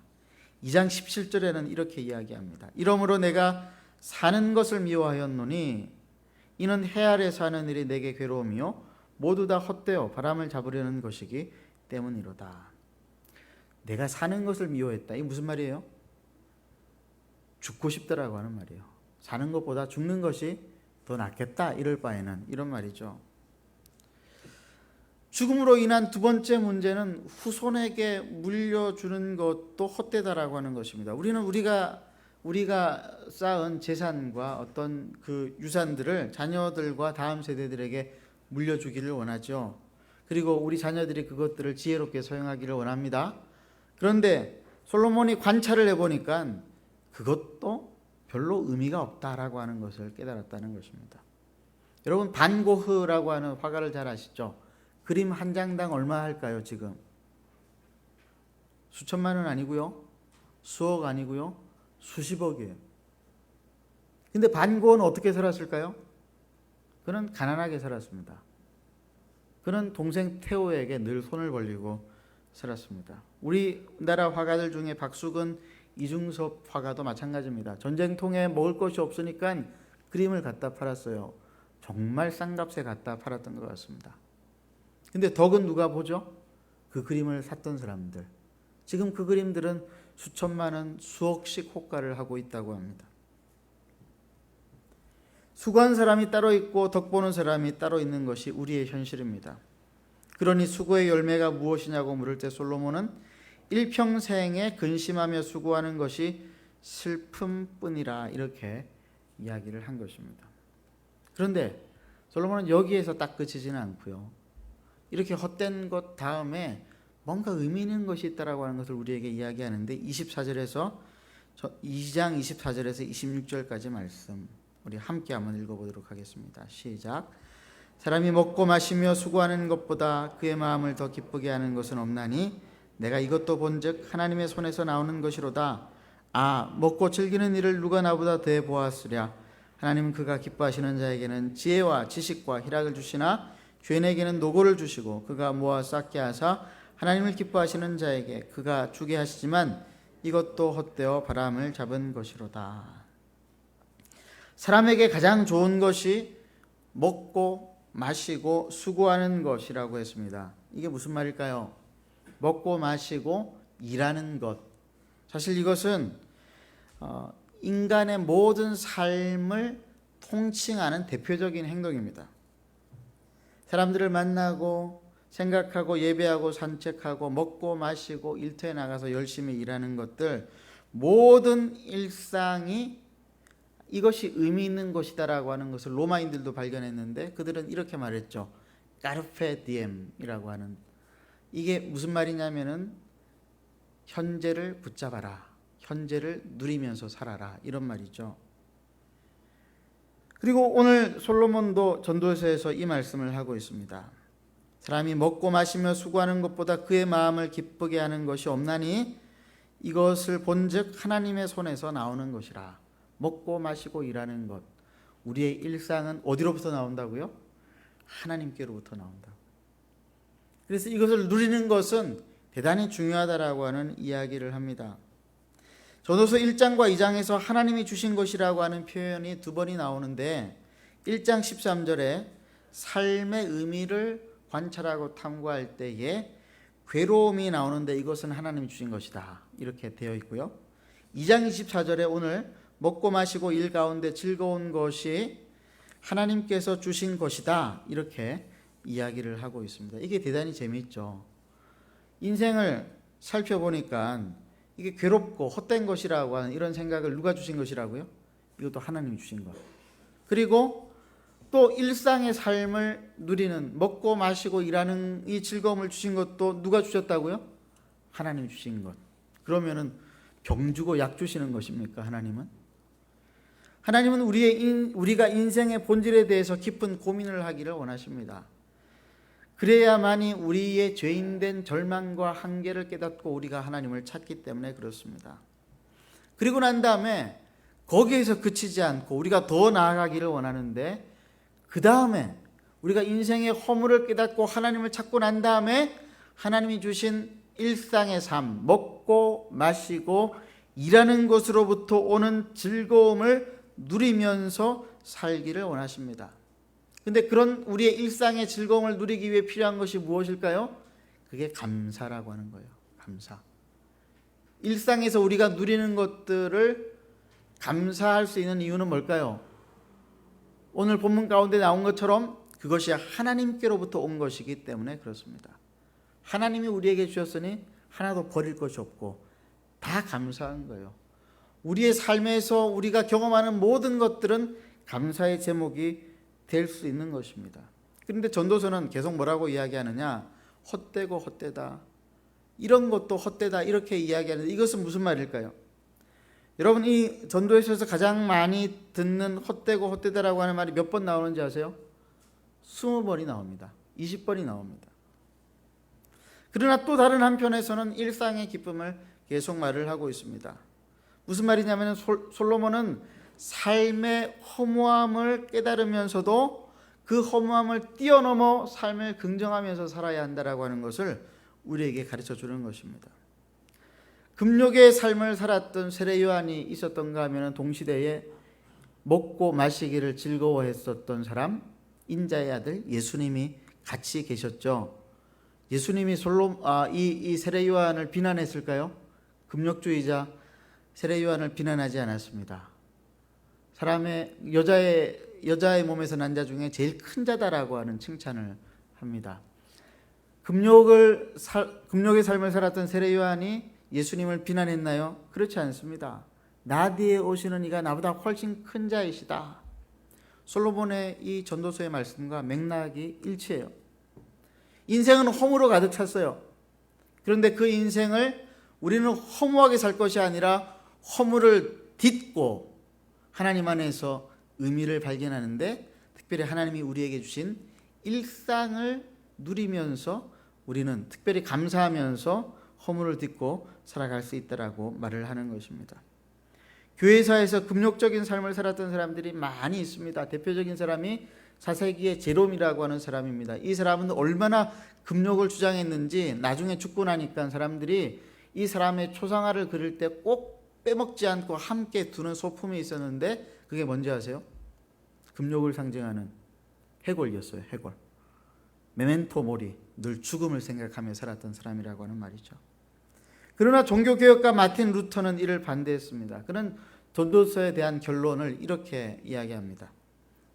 2장 17절에는 이렇게 이야기합니다. 이러므로 내가 사는 것을 미워하였노니 이는 해 아래 사는 일이 내게 괴로움이요 모두 다 헛되어 바람을 잡으려는 것이기 때문이로다. 내가 사는 것을 미워했다. 이게 무슨 말이에요? 죽고 싶다라고 하는 말이에요. 사는 것보다 죽는 것이 더 낫겠다 이럴 바에는 이런 말이죠. 죽음으로 인한 두 번째 문제는 후손에게 물려주는 것도 헛되다라고 하는 것입니다. 우리는 우리가 쌓은 재산과 어떤 그 유산들을 자녀들과 다음 세대들에게 물려주기를 원하죠. 그리고 우리 자녀들이 그것들을 지혜롭게 사용하기를 원합니다. 그런데 솔로몬이 관찰을 해보니까 그것도 별로 의미가 없다라고 하는 것을 깨달았다는 것입니다. 여러분 반고흐라고 하는 화가를 잘 아시죠? 그림 한 장당 얼마 할까요 지금? 수천만 원 아니고요. 수억 아니고요. 수십억이에요. 근데 반고흐는 어떻게 살았을까요? 그는 가난하게 살았습니다. 그는 동생 태호에게 늘 손을 벌리고 살았습니다. 우리나라 화가들 중에 박수근, 이중섭 화가도 마찬가지입니다. 전쟁통에 먹을 것이 없으니까 그림을 갖다 팔았어요. 정말 싼 값에 갖다 팔았던 것 같습니다. 근데 덕은 누가 보죠? 그 그림을 샀던 사람들. 지금 그 그림들은 수천만 원, 수억씩 호가를 하고 있다고 합니다. 수고한 사람이 따로 있고 덕 보는 사람이 따로 있는 것이 우리의 현실입니다. 그러니 수고의 열매가 무엇이냐고 물을 때 솔로몬은 일평생에 근심하며 수고하는 것이 슬픔뿐이라 이렇게 이야기를 한 것입니다. 그런데 솔로몬은 여기에서 딱 그치지는 않고요. 이렇게 헛된 것 다음에 뭔가 의미 있는 것이 있다라고 하는 것을 우리에게 이야기하는데 2장 24절에서 26절까지 말씀 우리 함께 한번 읽어보도록 하겠습니다. 시작. 사람이 먹고 마시며 수고하는 것보다 그의 마음을 더 기쁘게 하는 것은 없나니 내가 이것도 본즉 하나님의 손에서 나오는 것이로다. 아, 먹고 즐기는 일을 누가 나보다 더 보았으랴. 하나님은 그가 기뻐하시는 자에게는 지혜와 지식과 희락을 주시나 죄인에게는 노고를 주시고 그가 모아 쌓게 하사 하나님을 기뻐하시는 자에게 그가 주게 하시지만 이것도 헛되어 바람을 잡은 것이로다. 사람에게 가장 좋은 것이 먹고 마시고 수고하는 것이라고 했습니다. 이게 무슨 말일까요? 먹고 마시고 일하는 것. 사실 이것은 인간의 모든 삶을 통칭하는 대표적인 행동입니다. 사람들을 만나고 생각하고 예배하고 산책하고 먹고 마시고 일터에 나가서 열심히 일하는 것들, 모든 일상이 이것이 의미 있는 것이다라고 하는 것을 로마인들도 발견했는데 그들은 이렇게 말했죠. 까르페 디엠이라고 하는, 이게 무슨 말이냐면은 현재를 붙잡아라, 현재를 누리면서 살아라, 이런 말이죠. 그리고 오늘 솔로몬도 전도서에서 이 말씀을 하고 있습니다. 사람이 먹고 마시며 수고하는 것보다 그의 마음을 기쁘게 하는 것이 없나니 이것을 본즉 하나님의 손에서 나오는 것이라. 먹고 마시고 일하는 것, 우리의 일상은 어디로부터 나온다고요? 하나님께로부터 나온다. 그래서 이것을 누리는 것은 대단히 중요하다라고 하는 이야기를 합니다. 전도서 1장과 2장에서 하나님이 주신 것이라고 하는 표현이 두 번이 나오는데 1장 13절에 삶의 의미를 관찰하고 탐구할 때에 괴로움이 나오는데 이것은 하나님이 주신 것이다, 이렇게 되어 있고요. 2장 24절에 오늘 먹고 마시고 일 가운데 즐거운 것이 하나님께서 주신 것이다, 이렇게 이야기를 하고 있습니다. 이게 대단히 재미있죠. 인생을 살펴보니까 이게 괴롭고 헛된 것이라고 하는 이런 생각을 누가 주신 것이라고요? 이것도 하나님이 주신 것. 그리고 또 일상의 삶을 누리는, 먹고 마시고 일하는 이 즐거움을 주신 것도 누가 주셨다고요? 하나님이 주신 것. 그러면은 병 주고 약 주시는 것입니까? 하나님은 우리가 인생의 본질에 대해서 깊은 고민을 하기를 원하십니다. 그래야만이 우리의 죄인된 절망과 한계를 깨닫고 우리가 하나님을 찾기 때문에 그렇습니다. 그리고 난 다음에 거기에서 그치지 않고 우리가 더 나아가기를 원하는데, 그 다음에 우리가 인생의 허물을 깨닫고 하나님을 찾고 난 다음에 하나님이 주신 일상의 삶, 먹고 마시고 일하는 것으로부터 오는 즐거움을 누리면서 살기를 원하십니다. 근데 그런 우리의 일상의 즐거움을 누리기 위해 필요한 것이 무엇일까요? 그게 감사라고 하는 거예요. 감사. 일상에서 우리가 누리는 것들을 감사할 수 있는 이유는 뭘까요? 오늘 본문 가운데 나온 것처럼 그것이 하나님께로부터 온 것이기 때문에 그렇습니다. 하나님이 우리에게 주셨으니 하나도 버릴 것이 없고 다 감사한 거예요. 우리의 삶에서 우리가 경험하는 모든 것들은 감사의 제목이 될 수 있는 것입니다. 그런데 전도서는 계속 뭐라고 이야기하느냐? 헛되고 헛되다, 이런 것도 헛되다, 이렇게 이야기하는데 이것은 무슨 말일까요? 여러분, 이 전도에서 가장 많이 듣는 헛되고 헛되다라고 하는 말이 몇 번 나오는지 아세요? 20번이 나옵니다. 20번이 나옵니다. 그러나 또 다른 한편에서는 일상의 기쁨을 계속 말을 하고 있습니다. 무슨 말이냐면 솔로몬은 삶의 허무함을 깨달으면서도 그 허무함을 뛰어넘어 삶을 긍정하면서 살아야 한다라고 하는 것을 우리에게 가르쳐 주는 것입니다. 금욕의 삶을 살았던 세례 요한이 있었던가 하면 동시대에 먹고 마시기를 즐거워했었던 사람, 인자의 아들 예수님이 같이 계셨죠. 예수님이 이 세례 요한을 비난했을까요? 금욕주의자 세례 요한을 비난하지 않았습니다. 여자의 몸에서 난 자 중에 제일 큰 자다라고 하는 칭찬을 합니다. 금욕의 삶을 살았던 세례 요한이 예수님을 비난했나요? 그렇지 않습니다. 나 뒤에 오시는 이가 나보다 훨씬 큰 자이시다. 솔로몬의 이 전도서의 말씀과 맥락이 일치해요. 인생은 허무로 가득 찼어요. 그런데 그 인생을 우리는 허무하게 살 것이 아니라 허물을 딛고 하나님 안에서 의미를 발견하는데, 특별히 하나님이 우리에게 주신 일상을 누리면서 우리는 특별히 감사하면서 허물을 딛고 살아갈 수 있다라고 말을 하는 것입니다. 교회사에서 금욕적인 삶을 살았던 사람들이 많이 있습니다. 대표적인 사람이 4세기의 제롬이라고 하는 사람입니다. 이 사람은 얼마나 금욕을 주장했는지 나중에 죽고 나니까 사람들이 이 사람의 초상화를 그릴 때 꼭 빼먹지 않고 함께 두는 소품이 있었는데 그게 뭔지 아세요? 금욕을 상징하는 해골이었어요. 해골. 메멘토 모리, 늘 죽음을 생각하며 살았던 사람이라고 하는 말이죠. 그러나 종교개혁가 마틴 루터는 이를 반대했습니다. 그는 전도서에 대한 결론을 이렇게 이야기합니다.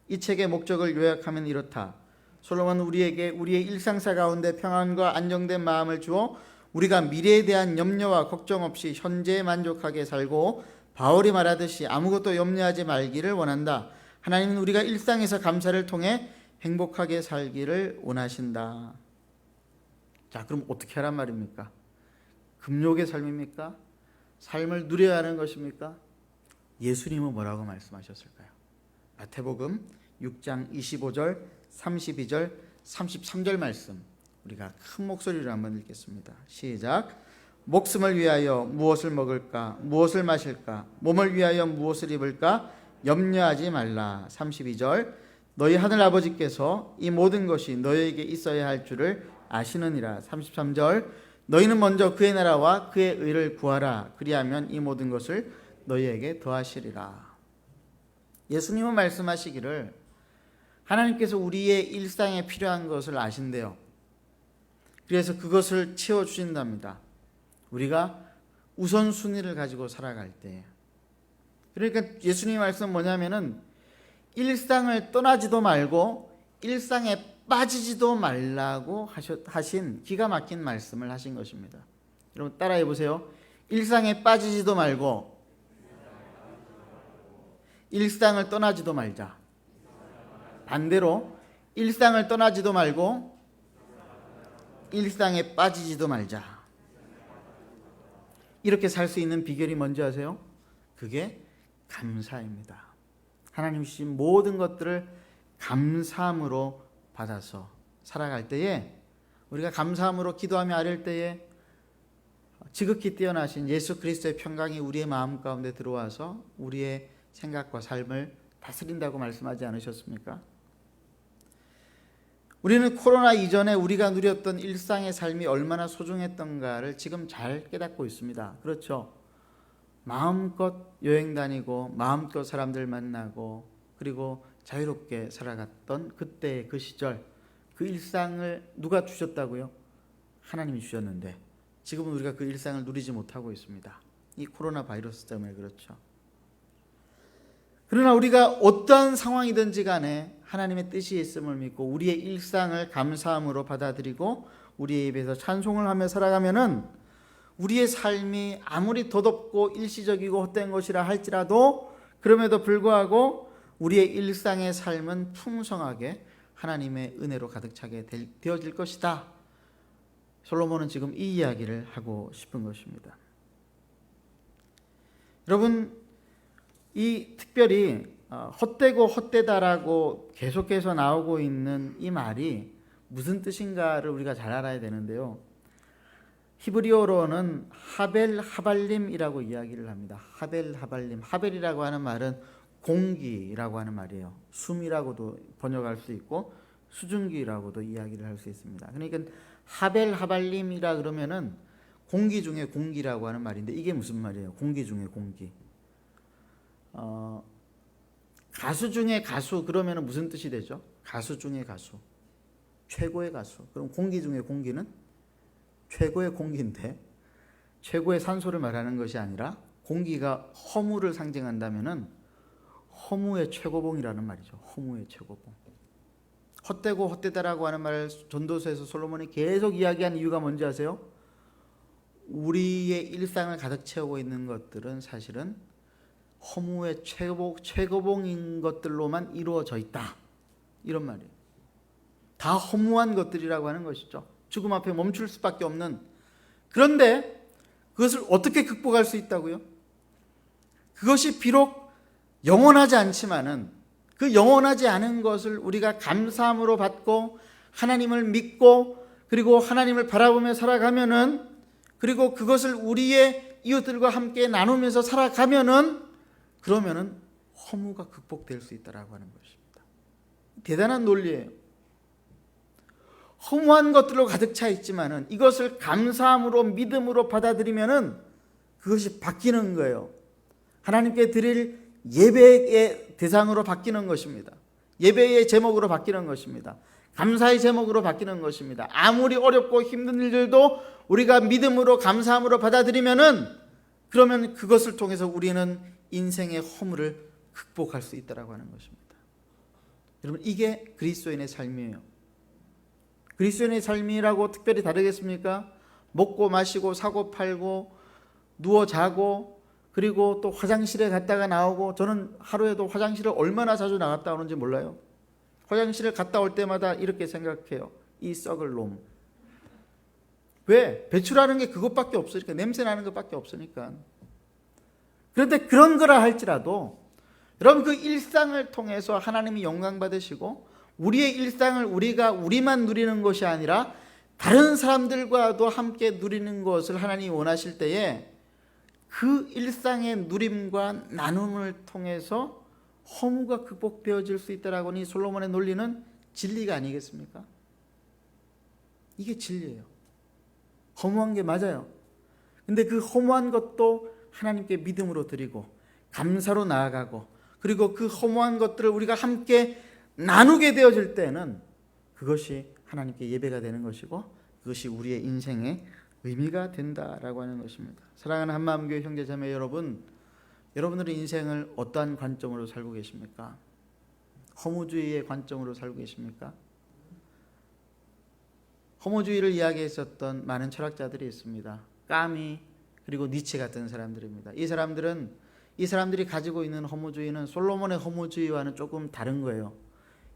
이 책의 목적을 요약하면 이렇다. 솔로몬은 우리에게 우리의 일상사 가운데 평안과 안정된 마음을 주어 우리가 미래에 대한 염려와 걱정 없이 현재에 만족하게 살고 바울이 말하듯이 아무것도 염려하지 말기를 원한다. 하나님은 우리가 일상에서 감사를 통해 행복하게 살기를 원하신다. 자, 그럼 어떻게 하란 말입니까? 금욕의 삶입니까? 삶을 누려야 하는 것입니까? 예수님은 뭐라고 말씀하셨을까요? 마태복음 6장 25절, 32절, 33절 말씀 우리가 큰 목소리로 한번 읽겠습니다. 시작. 목숨을 위하여 무엇을 먹을까? 무엇을 마실까? 몸을 위하여 무엇을 입을까? 염려하지 말라. 32절. 너희 하늘 아버지께서 이 모든 것이 너희에게 있어야 할 줄을 아시느니라. 33절. 너희는 먼저 그의 나라와 그의 의를 구하라. 그리하면 이 모든 것을 너희에게 더하시리라. 예수님은 말씀하시기를 하나님께서 우리의 일상에 필요한 것을 아신대요. 그래서 그것을 채워주신답니다. 우리가 우선순위를 가지고 살아갈 때. 그러니까 예수님의 말씀은 뭐냐면은 일상을 떠나지도 말고 일상에 빠지지도 말라고 하신 기가 막힌 말씀을 하신 것입니다. 여러분 따라해 보세요. 일상에 빠지지도 말고 일상을 떠나지도 말자. 반대로 일상을 떠나지도 말고 일상에 빠지지도 말자. 이렇게 살 수 있는 비결이 뭔지 아세요? 그게 감사입니다. 하나님 주신 모든 것들을 감사함으로 받아서 살아갈 때에 우리가 감사함으로 기도하며 아뢰을 때에 지극히 뛰어나신 예수 그리스도의 평강이 우리의 마음 가운데 들어와서 우리의 생각과 삶을 다스린다고 말씀하지 않으셨습니까? 우리는 코로나 이전에 우리가 누렸던 일상의 삶이 얼마나 소중했던가를 지금 잘 깨닫고 있습니다. 그렇죠? 마음껏 여행 다니고 마음껏 사람들 만나고 그리고 자유롭게 살아갔던 그때의 그 시절, 그 일상을 누가 주셨다고요? 하나님이 주셨는데 지금은 우리가 그 일상을 누리지 못하고 있습니다. 이 코로나 바이러스 때문에 그렇죠. 그러나 우리가 어떠한 상황이든지 간에 하나님의 뜻이 있음을 믿고 우리의 일상을 감사함으로 받아들이고 우리의 입에서 찬송을 하며 살아가면은 우리의 삶이 아무리 덧없고 일시적이고 헛된 것이라 할지라도 그럼에도 불구하고 우리의 일상의 삶은 풍성하게 하나님의 은혜로 가득 차게 되어질 것이다. 솔로몬은 지금 이 이야기를 하고 싶은 것입니다. 여러분, 이 특별히 헛되고 헛되다라고 계속해서 나오고 있는 이 말이 무슨 뜻인가를 우리가 잘 알아야 되는데요. 히브리어로는 하벨 하발림이라고 이야기를 합니다. 하벨 하발림. 하벨이라고 하는 말은 공기라고 하는 말이에요. 숨이라고도 번역할 수 있고 수증기라고도 이야기를 할 수 있습니다. 그러니까 하벨 하발림이라 그러면은 공기 중에 공기라고 하는 말인데 이게 무슨 말이에요? 공기 중에 공기. 가수 중에 가수 그러면은 무슨 뜻이 되죠? 가수 중에 가수. 최고의 가수. 그럼 공기 중에 공기는 최고의 공기인데 최고의 산소를 말하는 것이 아니라 공기가 허무를 상징한다면은 허무의 최고봉이라는 말이죠. 허무의 최고봉. 헛되고 헛되다라고 하는 말을 전도서에서 솔로몬이 계속 이야기한 이유가 뭔지 아세요? 우리의 일상을 가득 채우고 있는 것들은 사실은 허무의 최고봉인 것들로만 이루어져 있다. 이런 말이에요. 다 허무한 것들이라고 하는 것이죠. 죽음 앞에 멈출 수밖에 없는. 그런데 그것을 어떻게 극복할 수 있다고요? 그것이 비록 영원하지 않지만은 그 영원하지 않은 것을 우리가 감사함으로 받고 하나님을 믿고 그리고 하나님을 바라보며 살아가면은 그리고 그것을 우리의 이웃들과 함께 나누면서 살아가면은 그러면은 허무가 극복될 수 있다라고 하는 것입니다. 대단한 논리예요. 허무한 것들로 가득 차 있지만은 이것을 감사함으로 믿음으로 받아들이면은 그것이 바뀌는 거예요. 하나님께 드릴 예배의 대상으로 바뀌는 것입니다. 예배의 제목으로 바뀌는 것입니다. 감사의 제목으로 바뀌는 것입니다. 아무리 어렵고 힘든 일들도 우리가 믿음으로 감사함으로 받아들이면은 그러면 그것을 통해서 우리는 인생의 허물을 극복할 수 있다라고 하는 것입니다. 여러분, 이게 그리스도인의 삶이에요. 그리스도인의 삶이라고 특별히 다르겠습니까? 먹고 마시고 사고 팔고 누워 자고 그리고 또 화장실에 갔다가 나오고, 저는 하루에도 화장실을 얼마나 자주 나갔다 오는지 몰라요. 화장실을 갔다 올 때마다 이렇게 생각해요. 이 썩을 놈. 왜? 배출하는 게 그것밖에 없으니까, 냄새 나는 것밖에 없으니까. 그런데 그런 거라 할지라도 여러분, 그 일상을 통해서 하나님이 영광 받으시고 우리의 일상을 우리만 누리는 것이 아니라 다른 사람들과도 함께 누리는 것을 하나님이 원하실 때에 그 일상의 누림과 나눔을 통해서 허무가 극복되어질 수 있다라고 하니 솔로몬의 논리는 진리가 아니겠습니까? 이게 진리예요. 허무한 게 맞아요. 근데 그 허무한 것도 하나님께 믿음으로 드리고 감사로 나아가고, 그리고 그 허무한 것들을 우리가 함께 나누게 되어질 때는 그것이 하나님께 예배가 되는 것이고 그것이 우리의 인생의 의미가 된다라고 하는 것입니다. 사랑하는 한마음교회 형제자매 여러분, 여러분들의 인생을 어떠한 관점으로 살고 계십니까? 허무주의의 관점으로 살고 계십니까? 허무주의를 이야기했었던 많은 철학자들이 있습니다. 까미, 그리고 니체 같은 사람들입니다. 이 사람들이 가지고 있는 허무주의는 솔로몬의 허무주의와는 조금 다른 거예요.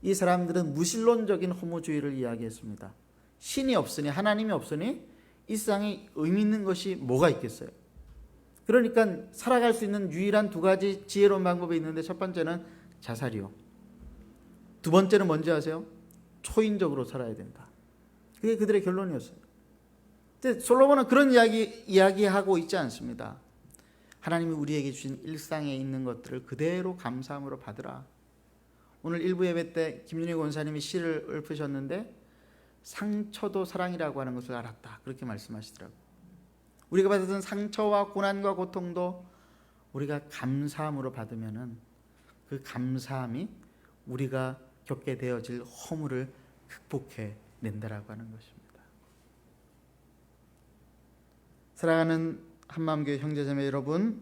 이 사람들은 무신론적인 허무주의를 이야기했습니다. 신이 없으니, 하나님이 없으니 이 세상에 의미 있는 것이 뭐가 있겠어요? 그러니까 살아갈 수 있는 유일한 두 가지 지혜로운 방법이 있는데, 첫 번째는 자살이요. 두 번째는 뭔지 아세요? 초인적으로 살아야 된다. 그게 그들의 결론이었어요. 근데 솔로몬은 그런 이야기하고 있지 않습니다. 하나님이 우리에게 주신 일상에 있는 것들을 그대로 감사함으로 받으라. 오늘 일부 예배 때 김윤희 권사님이 시를 읊으셨는데 상처도 사랑이라고 하는 것을 알았다, 그렇게 말씀하시더라고요. 우리가 받았던 상처와 고난과 고통도 우리가 감사함으로 받으면은 그 감사함이 우리가 겪게 되어질 허물을 극복해 낸다라고 하는 것입니다. 사랑하는 한마음교회 형제자매 여러분,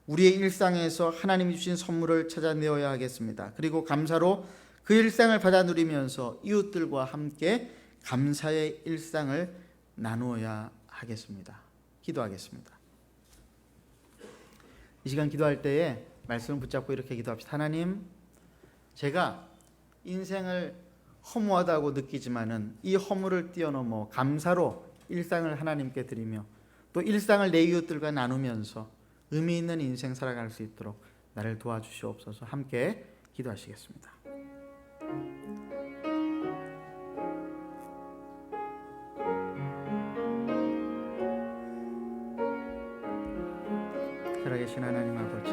우리의 일상에서 하나님이 주신 선물을 찾아내어야 하겠습니다. 그리고 감사로 그 일상을 받아 누리면서 이웃들과 함께 감사의 일상을 나누어야 하겠습니다. 기도하겠습니다. 이 시간 기도할 때에 말씀을 붙잡고 이렇게 기도합시다. 하나님, 제가 인생을 허무하다고 느끼지만은 이 허물을 뛰어넘어 감사로 일상을 하나님께 드리며 또 일상을 내 이웃들과 나누면서 의미 있는 인생 살아갈 수 있도록 나를 도와주시옵소서. 함께 기도하시겠습니다. 살아계신 하나님 아버지,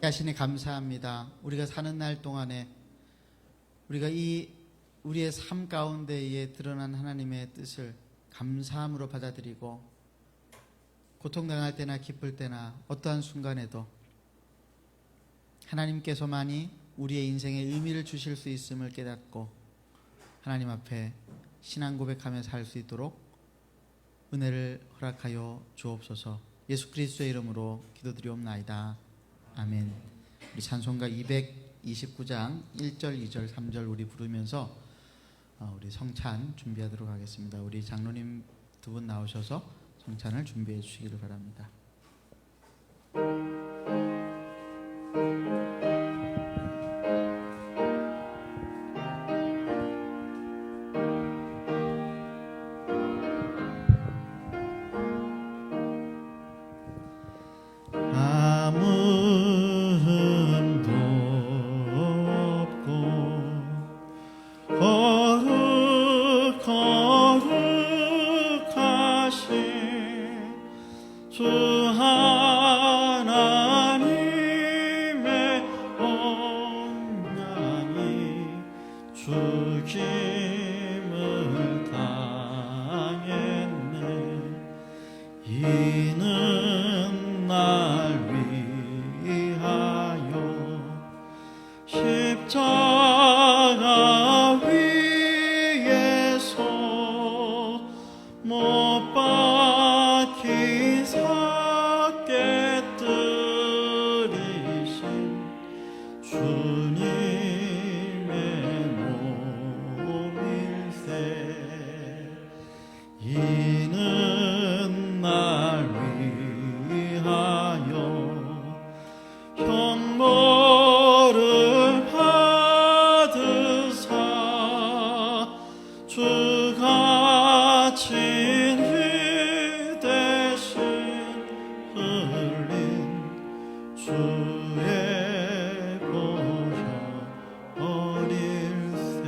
하시니 감사합니다. 우리가 사는 날 동안에 우리가 우리의 삶 가운데에 드러난 하나님의 뜻을 감사함으로 받아들이고 고통당할 때나 기쁠 때나 어떠한 순간에도 하나님께서만이 우리의 인생에 의미를 주실 수 있음을 깨닫고 하나님 앞에 신앙 고백하며 살 수 있도록 은혜를 허락하여 주옵소서. 예수 그리스도의 이름으로 기도드리옵나이다. 아멘. 우리 찬송가 229장 1절, 2절, 3절 우리 부르면서 우리 성찬 준비하도록 하겠습니다. 우리 장로님 두 분 나오셔서 성찬을 준비해 주시기를 바랍니다. 아무도 없고 거룩하신 주 하나님의 온양이 죽임을 당했네. 이는 날 위하여 십자가 위에서 못 박힌 삭게 들이신 주님의 몸일세. 이는 날 위하여 형벌을 받으사 주가 친히 대신 흘린 주의 보혈일세.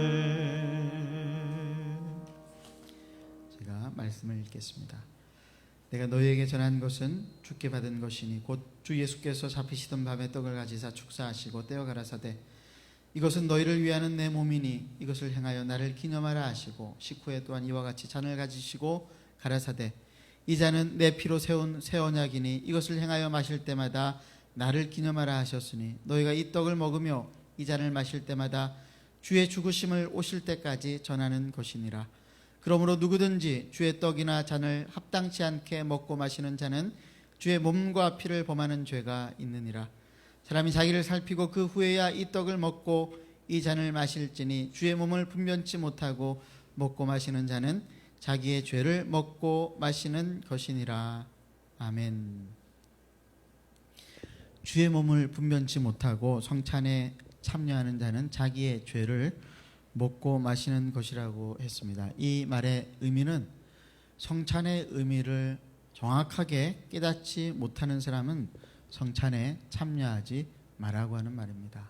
제가 말씀을 읽겠습니다. 내가 너희에게 전한 것은 주께 받은 것이니 곧 주 예수께서 잡히시던 밤에 떡을 가지사 축사하시고 떼어 가라사대 이것은 너희를 위하는 내 몸이니 이것을 행하여 나를 기념하라 하시고 식후에 또한 이와 같이 잔을 가지시고 가라사대 이 잔은 내 피로 세운 새 언약이니 이것을 행하여 마실 때마다 나를 기념하라 하셨으니 너희가 이 떡을 먹으며 이 잔을 마실 때마다 주의 죽으심을 오실 때까지 전하는 것이니라. 그러므로 누구든지 주의 떡이나 잔을 합당치 않게 먹고 마시는 자는 주의 몸과 피를 범하는 죄가 있느니라. 사람이 자기를 살피고 그 후에야 이 떡을 먹고 이 잔을 마실지니 주의 몸을 분변치 못하고 먹고 마시는 자는 자기의 죄를 먹고 마시는 것이니라. 아멘. 주의 몸을 분변치 못하고 성찬에 참여하는 자는 자기의 죄를 먹고 마시는 것이라고 했습니다. 이 말의 의미는 성찬의 의미를 정확하게 깨닫지 못하는 사람은 성찬에 참여하지 말라고 하는 말입니다.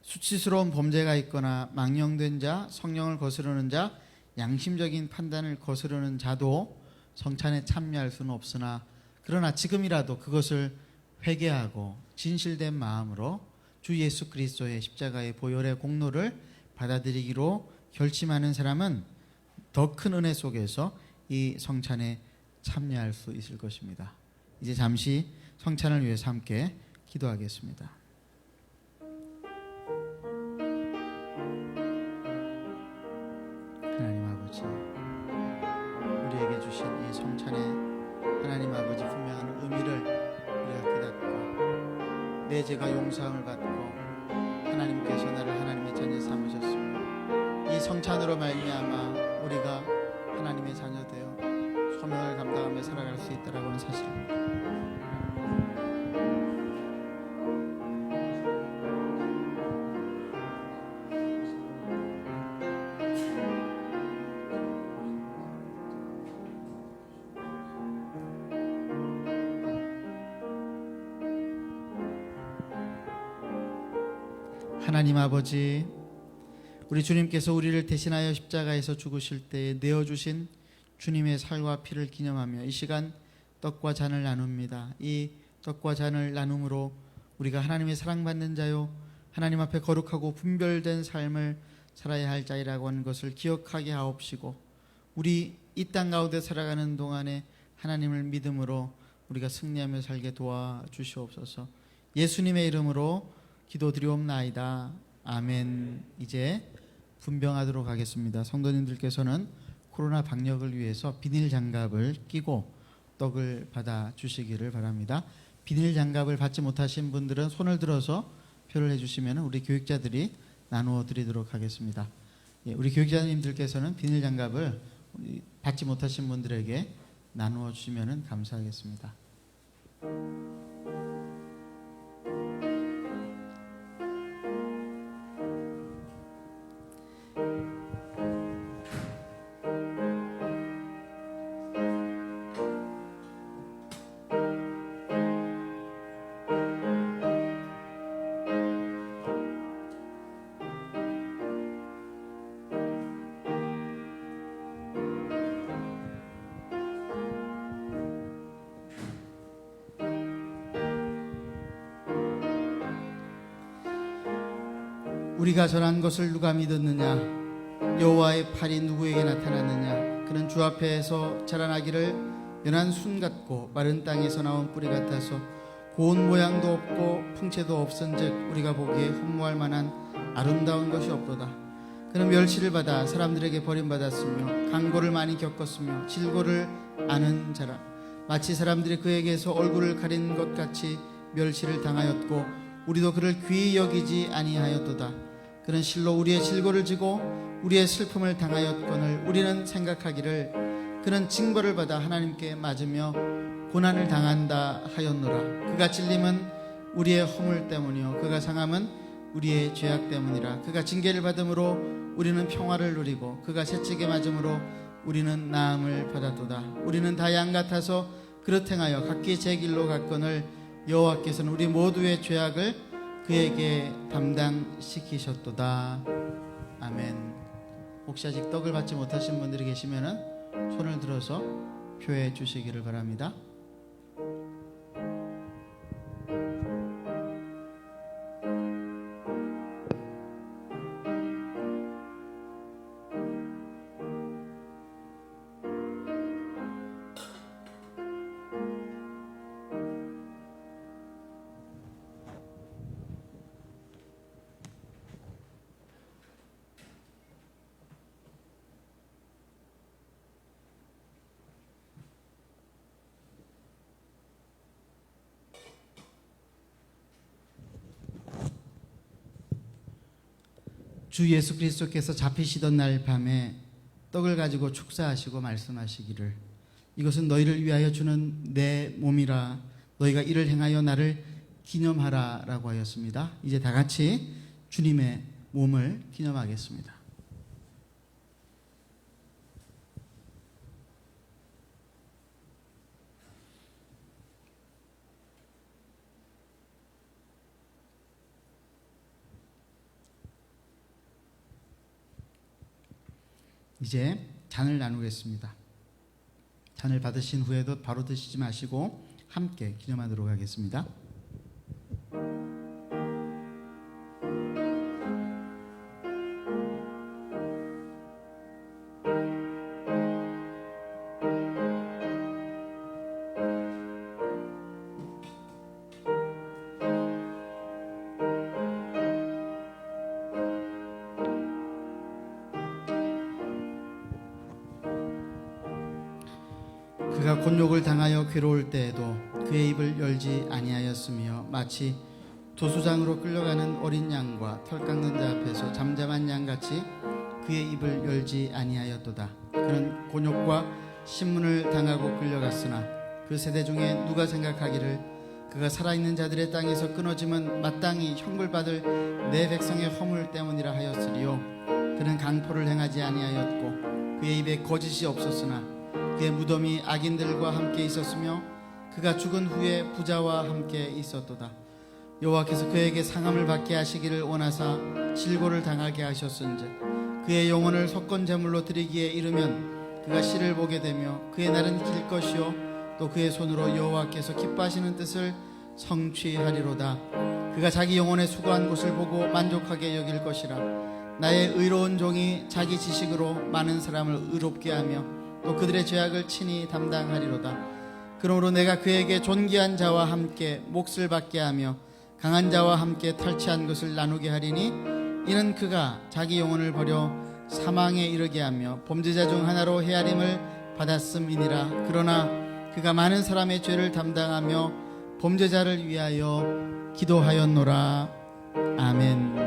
수치스러운 범죄가 있거나 망령된 자, 성령을 거스르는 자, 양심적인 판단을 거스르는 자도 성찬에 참여할 수는 없으나 그러나 지금이라도 그것을 회개하고 진실된 마음으로 주 예수 그리스도의 십자가의 보혈의 공로를 받아들이기로 결심하는 사람은 더 큰 은혜 속에서 이 성찬에 참여할 수 있을 것입니다. 이제 잠시 성찬을 위해서 함께 기도하겠습니다. 하나님 아버지, 우리에게 주신 이 성찬의 하나님 아버지 분명한 의미를 우리가 깨닫고 내 죄가 용서함을 받고 하나님께서 나를 하나님의 자녀 삼으셨습니다. 이 성찬으로 말미암아 우리가 하나님의 자녀 되어 소명을 감당하며 살아갈 수 있다라고 하는 사실입니다. 하나님 아버지, 우리 주님께서 우리를 대신하여 십자가에서 죽으실 때에 내어주신 주님의 살과 피를 기념하며 이 시간 떡과 잔을 나눕니다. 이 떡과 잔을 나눔으로 우리가 하나님의 사랑받는 자요 하나님 앞에 거룩하고 분별된 삶을 살아야 할 자이라고 하는 것을 기억하게 하옵시고 우리 이 땅 가운데 살아가는 동안에 하나님을 믿음으로 우리가 승리하며 살게 도와주시옵소서. 예수님의 이름으로 기도드리옵나이다. 아멘. 이제 분병하도록 하겠습니다. 성도님들께서는 코로나 방역을 위해서 비닐 장갑을 끼고 떡을 받아 주시기를 바랍니다. 비닐 장갑을 받지 못하신 분들은 손을 들어서 표를 해주시면 우리 교육자들이 나누어 드리도록 하겠습니다. 예, 우리 교육자님들께서는 비닐 장갑을 받지 못하신 분들에게 나누어 주시면 감사하겠습니다. 우리가 전한 것을 누가 믿었느냐? 여호와의 팔이 누구에게 나타났느냐? 그는 주 앞에서 자라나기를 연한 순 같고 마른 땅에서 나온 뿌리 같아서 고운 모양도 없고 풍채도 없은즉 우리가 보기에 흠모할 만한 아름다운 것이 없도다. 그는 멸시를 받아 사람들에게 버림받았으며 강고를 많이 겪었으며 질고를 아는 자라. 마치 사람들이 그에게서 얼굴을 가린 것 같이 멸시를 당하였고 우리도 그를 귀히 여기지 아니하였도다. 그는 실로 우리의 질고를 지고 우리의 슬픔을 당하였거늘 우리는 생각하기를 그는 징벌을 받아 하나님께 맞으며 고난을 당한다 하였노라. 그가 찔림은 우리의 허물 때문이요 그가 상함은 우리의 죄악 때문이라. 그가 징계를 받음으로 우리는 평화를 누리고 그가 채찍에 맞음으로 우리는 나음을 받았도다. 우리는 다 양 같아서 그릇 행하여 각기 제 길로 갔거늘 여호와께서는 우리 모두의 죄악을 그에게 담당시키셨도다. 아멘. 혹시 아직 떡을 받지 못하신 분들이 계시면 손을 들어서 표해 주시기를 바랍니다. 주 예수 그리스도께서 잡히시던 날 밤에 떡을 가지고 축사하시고 말씀하시기를 이것은 너희를 위하여 주는 내 몸이라 너희가 이를 행하여 나를 기념하라 라고 하였습니다. 이제 다 같이 주님의 몸을 기념하겠습니다. 이제 잔을 나누겠습니다. 잔을 받으신 후에도 바로 드시지 마시고 함께 기념하도록 하겠습니다. 그가 곤욕을 당하여 괴로울 때에도 그의 입을 열지 아니하였으며 마치 도수장으로 끌려가는 어린 양과 털 깎는 자 앞에서 잠잠한 양같이 그의 입을 열지 아니하였도다. 그는 곤욕과 신문을 당하고 끌려갔으나 그 세대 중에 누가 생각하기를 그가 살아있는 자들의 땅에서 끊어짐은 마땅히 형벌받을 내 백성의 허물 때문이라 하였으리요. 그는 강포를 행하지 아니하였고 그의 입에 거짓이 없었으나 그의 무덤이 악인들과 함께 있었으며 그가 죽은 후에 부자와 함께 있었도다. 여호와께서 그에게 상함을 받게 하시기를 원하사 질고를 당하게 하셨은즉 그의 영혼을 속건 제물로 드리기에 이르면 그가 씨를 보게 되며 그의 날은 길 것이요 또 그의 손으로 여호와께서 기뻐하시는 뜻을 성취하리로다. 그가 자기 영혼의 수고한 곳을 보고 만족하게 여길 것이라. 나의 의로운 종이 자기 지식으로 많은 사람을 의롭게 하며 또 그들의 죄악을 친히 담당하리로다. 그러므로 내가 그에게 존귀한 자와 함께 몫을 받게 하며 강한 자와 함께 탈취한 것을 나누게 하리니 이는 그가 자기 영혼을 버려 사망에 이르게 하며 범죄자 중 하나로 헤아림을 받았음이니라. 그러나 그가 많은 사람의 죄를 담당하며 범죄자를 위하여 기도하였노라. 아멘.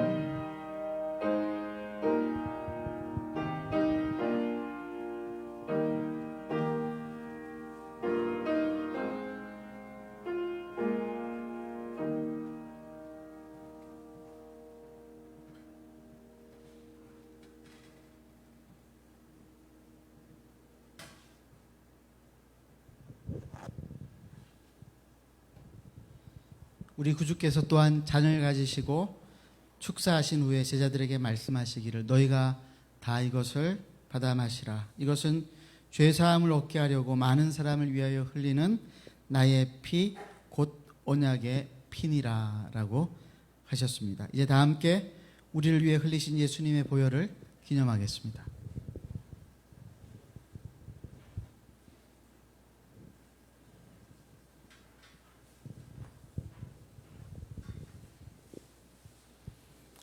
우리 구주께서 또한 잔을 가지시고 축사하신 후에 제자들에게 말씀하시기를 너희가 다 이것을 받아 마시라. 이것은 죄사함을 얻게 하려고 많은 사람을 위하여 흘리는 나의 피 곧 언약의 피니라 라고 하셨습니다. 이제 다 함께 우리를 위해 흘리신 예수님의 보혈을 기념하겠습니다.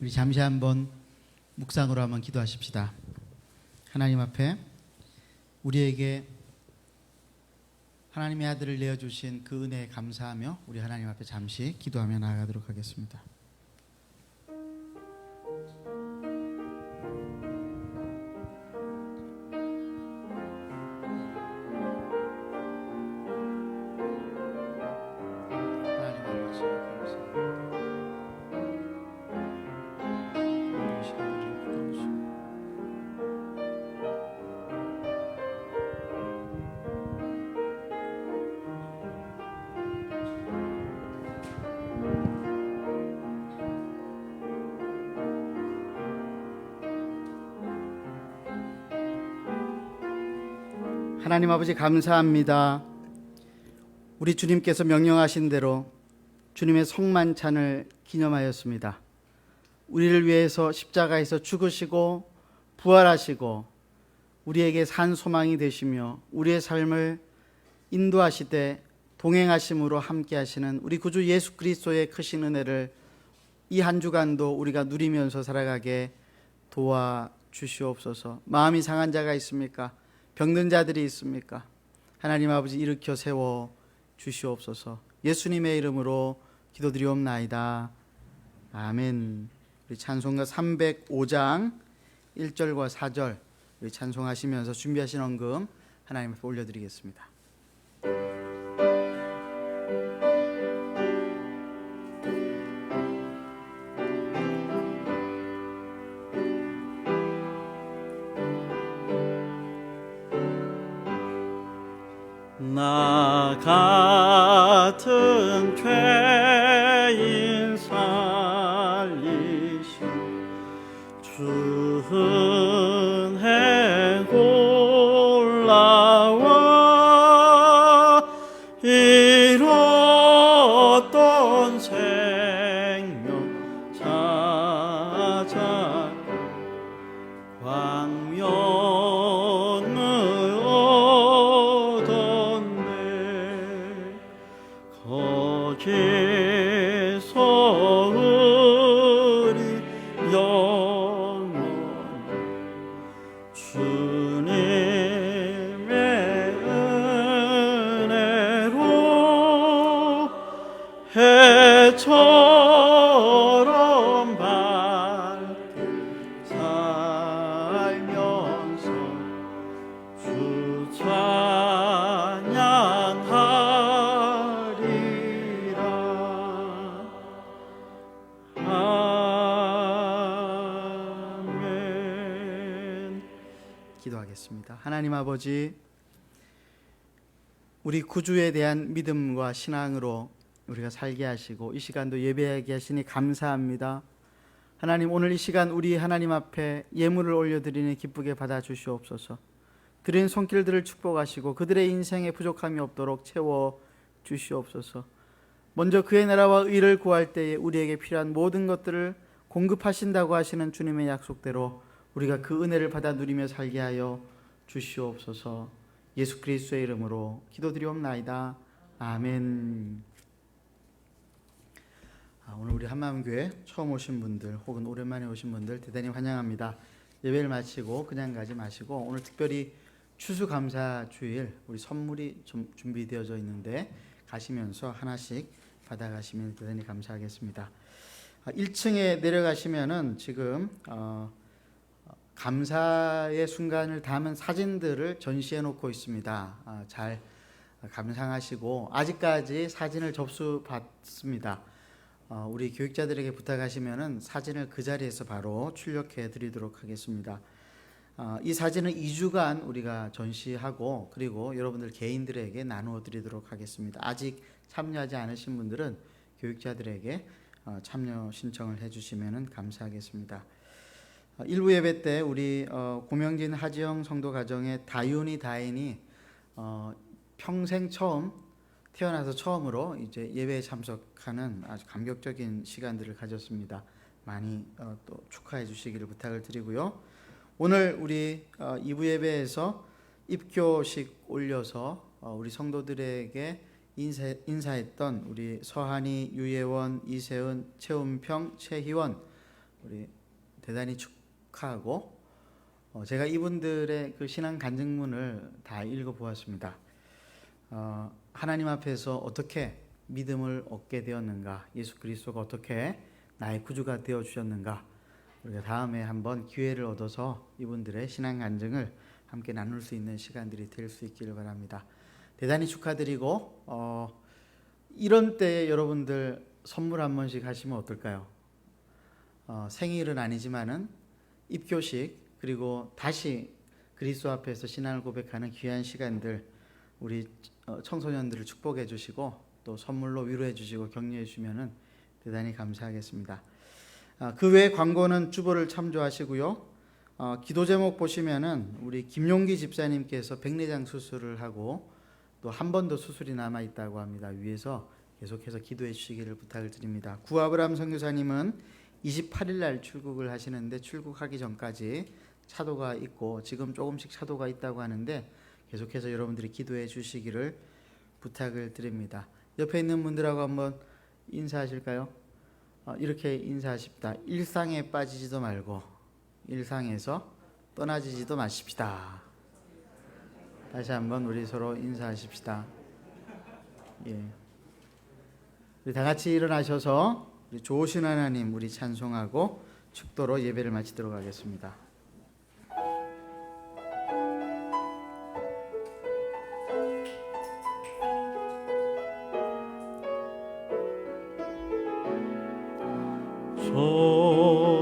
우리 잠시 한번 묵상으로 한번 기도하십시다. 하나님 앞에 우리에게 하나님의 아들을 내어주신 그 은혜에 감사하며 우리 하나님 앞에 잠시 기도하며 나아가도록 하겠습니다. 하나님 아버지 감사합니다. 우리 주님께서 명령하신 대로 주님의 성만찬을 기념하였습니다. 우리를 위해서 십자가에서 죽으시고 부활하시고 우리에게 산 소망이 되시며 우리의 삶을 인도하시되 동행하심으로 함께 하시는 우리 구주 예수 그리스도의 크신 은혜를 이 한 주간도 우리가 누리면서 살아가게 도와주시옵소서. 마음이 상한 자가 있습니까? 병든 자들이 있습니까? 하나님 아버지 일으켜 세워 주시옵소서. 예수님의 이름으로 기도드리옵나이다. 아멘. 우리 찬송가 305장 1절과 4절 우리 찬송하시면서 준비하신 헌금 하나님 앞에 올려드리겠습니다. 나 같은 죄인 살리신 주 은혜 골라와 잃었던 생명 찾아 광명을 얻었네. 거기서 우리 영원 주님의 은혜로 해처럼 밝게 살면서 주 찬양하리라. 아멘. 기도하겠습니다. 하나님 아버지, 우리 구주에 대한 믿음과 신앙으로 우리가 살게 하시고 이 시간도 예배하게 하시니 감사합니다. 하나님, 오늘 이 시간 우리 하나님 앞에 예물을 올려드리니 기쁘게 받아주시옵소서. 드린 손길들을 축복하시고 그들의 인생에 부족함이 없도록 채워주시옵소서. 먼저 그의 나라와 의를 구할 때에 우리에게 필요한 모든 것들을 공급하신다고 하시는 주님의 약속대로 우리가 그 은혜를 받아 누리며 살게 하여 주시옵소서. 예수 그리스도의 이름으로 기도드리옵나이다. 아멘. 오늘 우리 한마음교회 처음 오신 분들 혹은 오랜만에 오신 분들 대단히 환영합니다. 예배를 마치고 그냥 가지 마시고 오늘 특별히 추수감사 주일 우리 선물이 좀 준비되어져 있는데 가시면서 하나씩 받아가시면 대단히 감사하겠습니다. 1층에 내려가시면은 지금 감사의 순간을 담은 사진들을 전시해 놓고 있습니다. 잘 감상하시고 아직까지 사진을 접수받습니다. 우리 교육자들에게 부탁하시면은 사진을 그 자리에서 바로 출력해 드리도록 하겠습니다. 이 사진은 2주간 우리가 전시하고 그리고 여러분들 개인들에게 나누어 드리도록 하겠습니다. 아직 참여하지 않으신 분들은 교육자들에게 참여 신청을 해주시면 감사하겠습니다. 일부 예배 때 우리 고명진 하지영 성도 가정의 다윤이 다인이 평생 처음 태어나서 처음으로 이제 예배에 참석하는 아주 감격적인 시간들을 가졌습니다. 많이 또 축하해 주시기를 부탁을 드리고요. 오늘 우리 2부 예배에서 입교식 올려서 우리 성도들에게 인사했던 우리 서한이, 유예원, 이세은, 최운평, 최희원 우리 대단히 축하하고 제가 이분들의 그 신앙 간증문을 다 읽어보았습니다. 하나님 앞에서 어떻게 믿음을 얻게 되었는가, 예수 그리스도가 어떻게 나의 구주가 되어 주셨는가, 우리가 다음에 한번 기회를 얻어서 이분들의 신앙 간증을 함께 나눌 수 있는 시간들이 될 수 있기를 바랍니다. 대단히 축하드리고 이런 때에 여러분들 선물 한 번씩 하시면 어떨까요? 생일은 아니지만은 입교식 그리고 다시 그리스도 앞에서 신앙을 고백하는 귀한 시간들 우리 청소년들을 축복해 주시고 또 선물로 위로해 주시고 격려해 주시면은 대단히 감사하겠습니다. 그 외 광고는 주보를 참조하시고요. 기도 제목 보시면은 우리 김용기 집사님께서 백내장 수술을 하고 또 한 번 더 수술이 남아 있다고 합니다. 위에서 계속해서 기도해 주시기를 부탁을 드립니다. 구아브람 선교사님은 28일 날 출국을 하시는데 출국하기 전까지 차도가 있고 지금 조금씩 차도가 있다고 하는데 계속해서 여러분들이 기도해 주시기를 부탁을 드립니다. 옆에 있는 분들하고 한번 인사하실까요? 이렇게 인사하십시다. 일상에 빠지지도 말고 일상에서 떠나지지도 마십시다. 다시 한번 우리 서로 인사하십시다. 예. 우리 다 같이 일어나셔서 우리 좋으신 하나님 우리 찬송하고 축도로 예배를 마치도록 하겠습니다.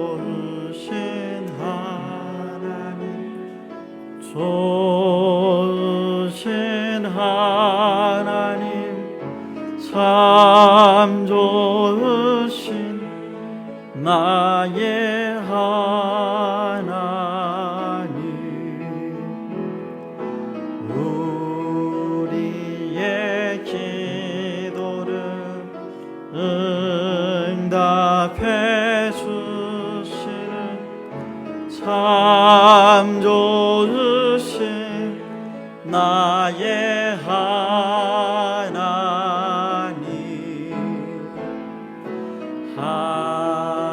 좋으신 하나님, 좋으신 하나님, 참 좋으신 나의 하나님, 우리의 기도를 응답해 주시는 참 좋으신 나의 하나님,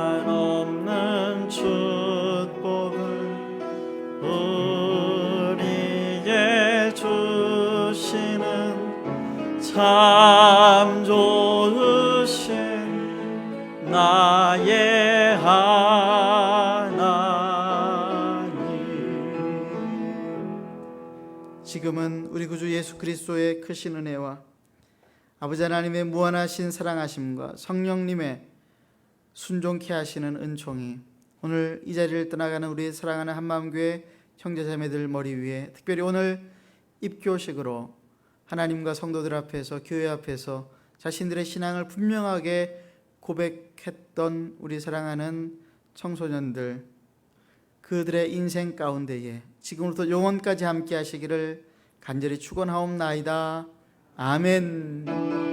한없는 축복을 우리에게 주시는 참 좋으신 나의 하나님. 지금은 우리 구주 예수 그리스도의 크신 은혜와 아버지 하나님의 무한하신 사랑하심과 성령님의 순종케 하시는 은총이 오늘 이 자리를 떠나가는 우리 사랑하는 한마음교회 형제자매들 머리 위에 특별히 오늘 입교식으로 하나님과 성도들 앞에서 교회 앞에서 자신들의 신앙을 분명하게 고백했던 우리 사랑하는 청소년들 그들의 인생 가운데에 지금부터 영원까지 함께 하시기를 간절히 축원하옵나이다. 아멘.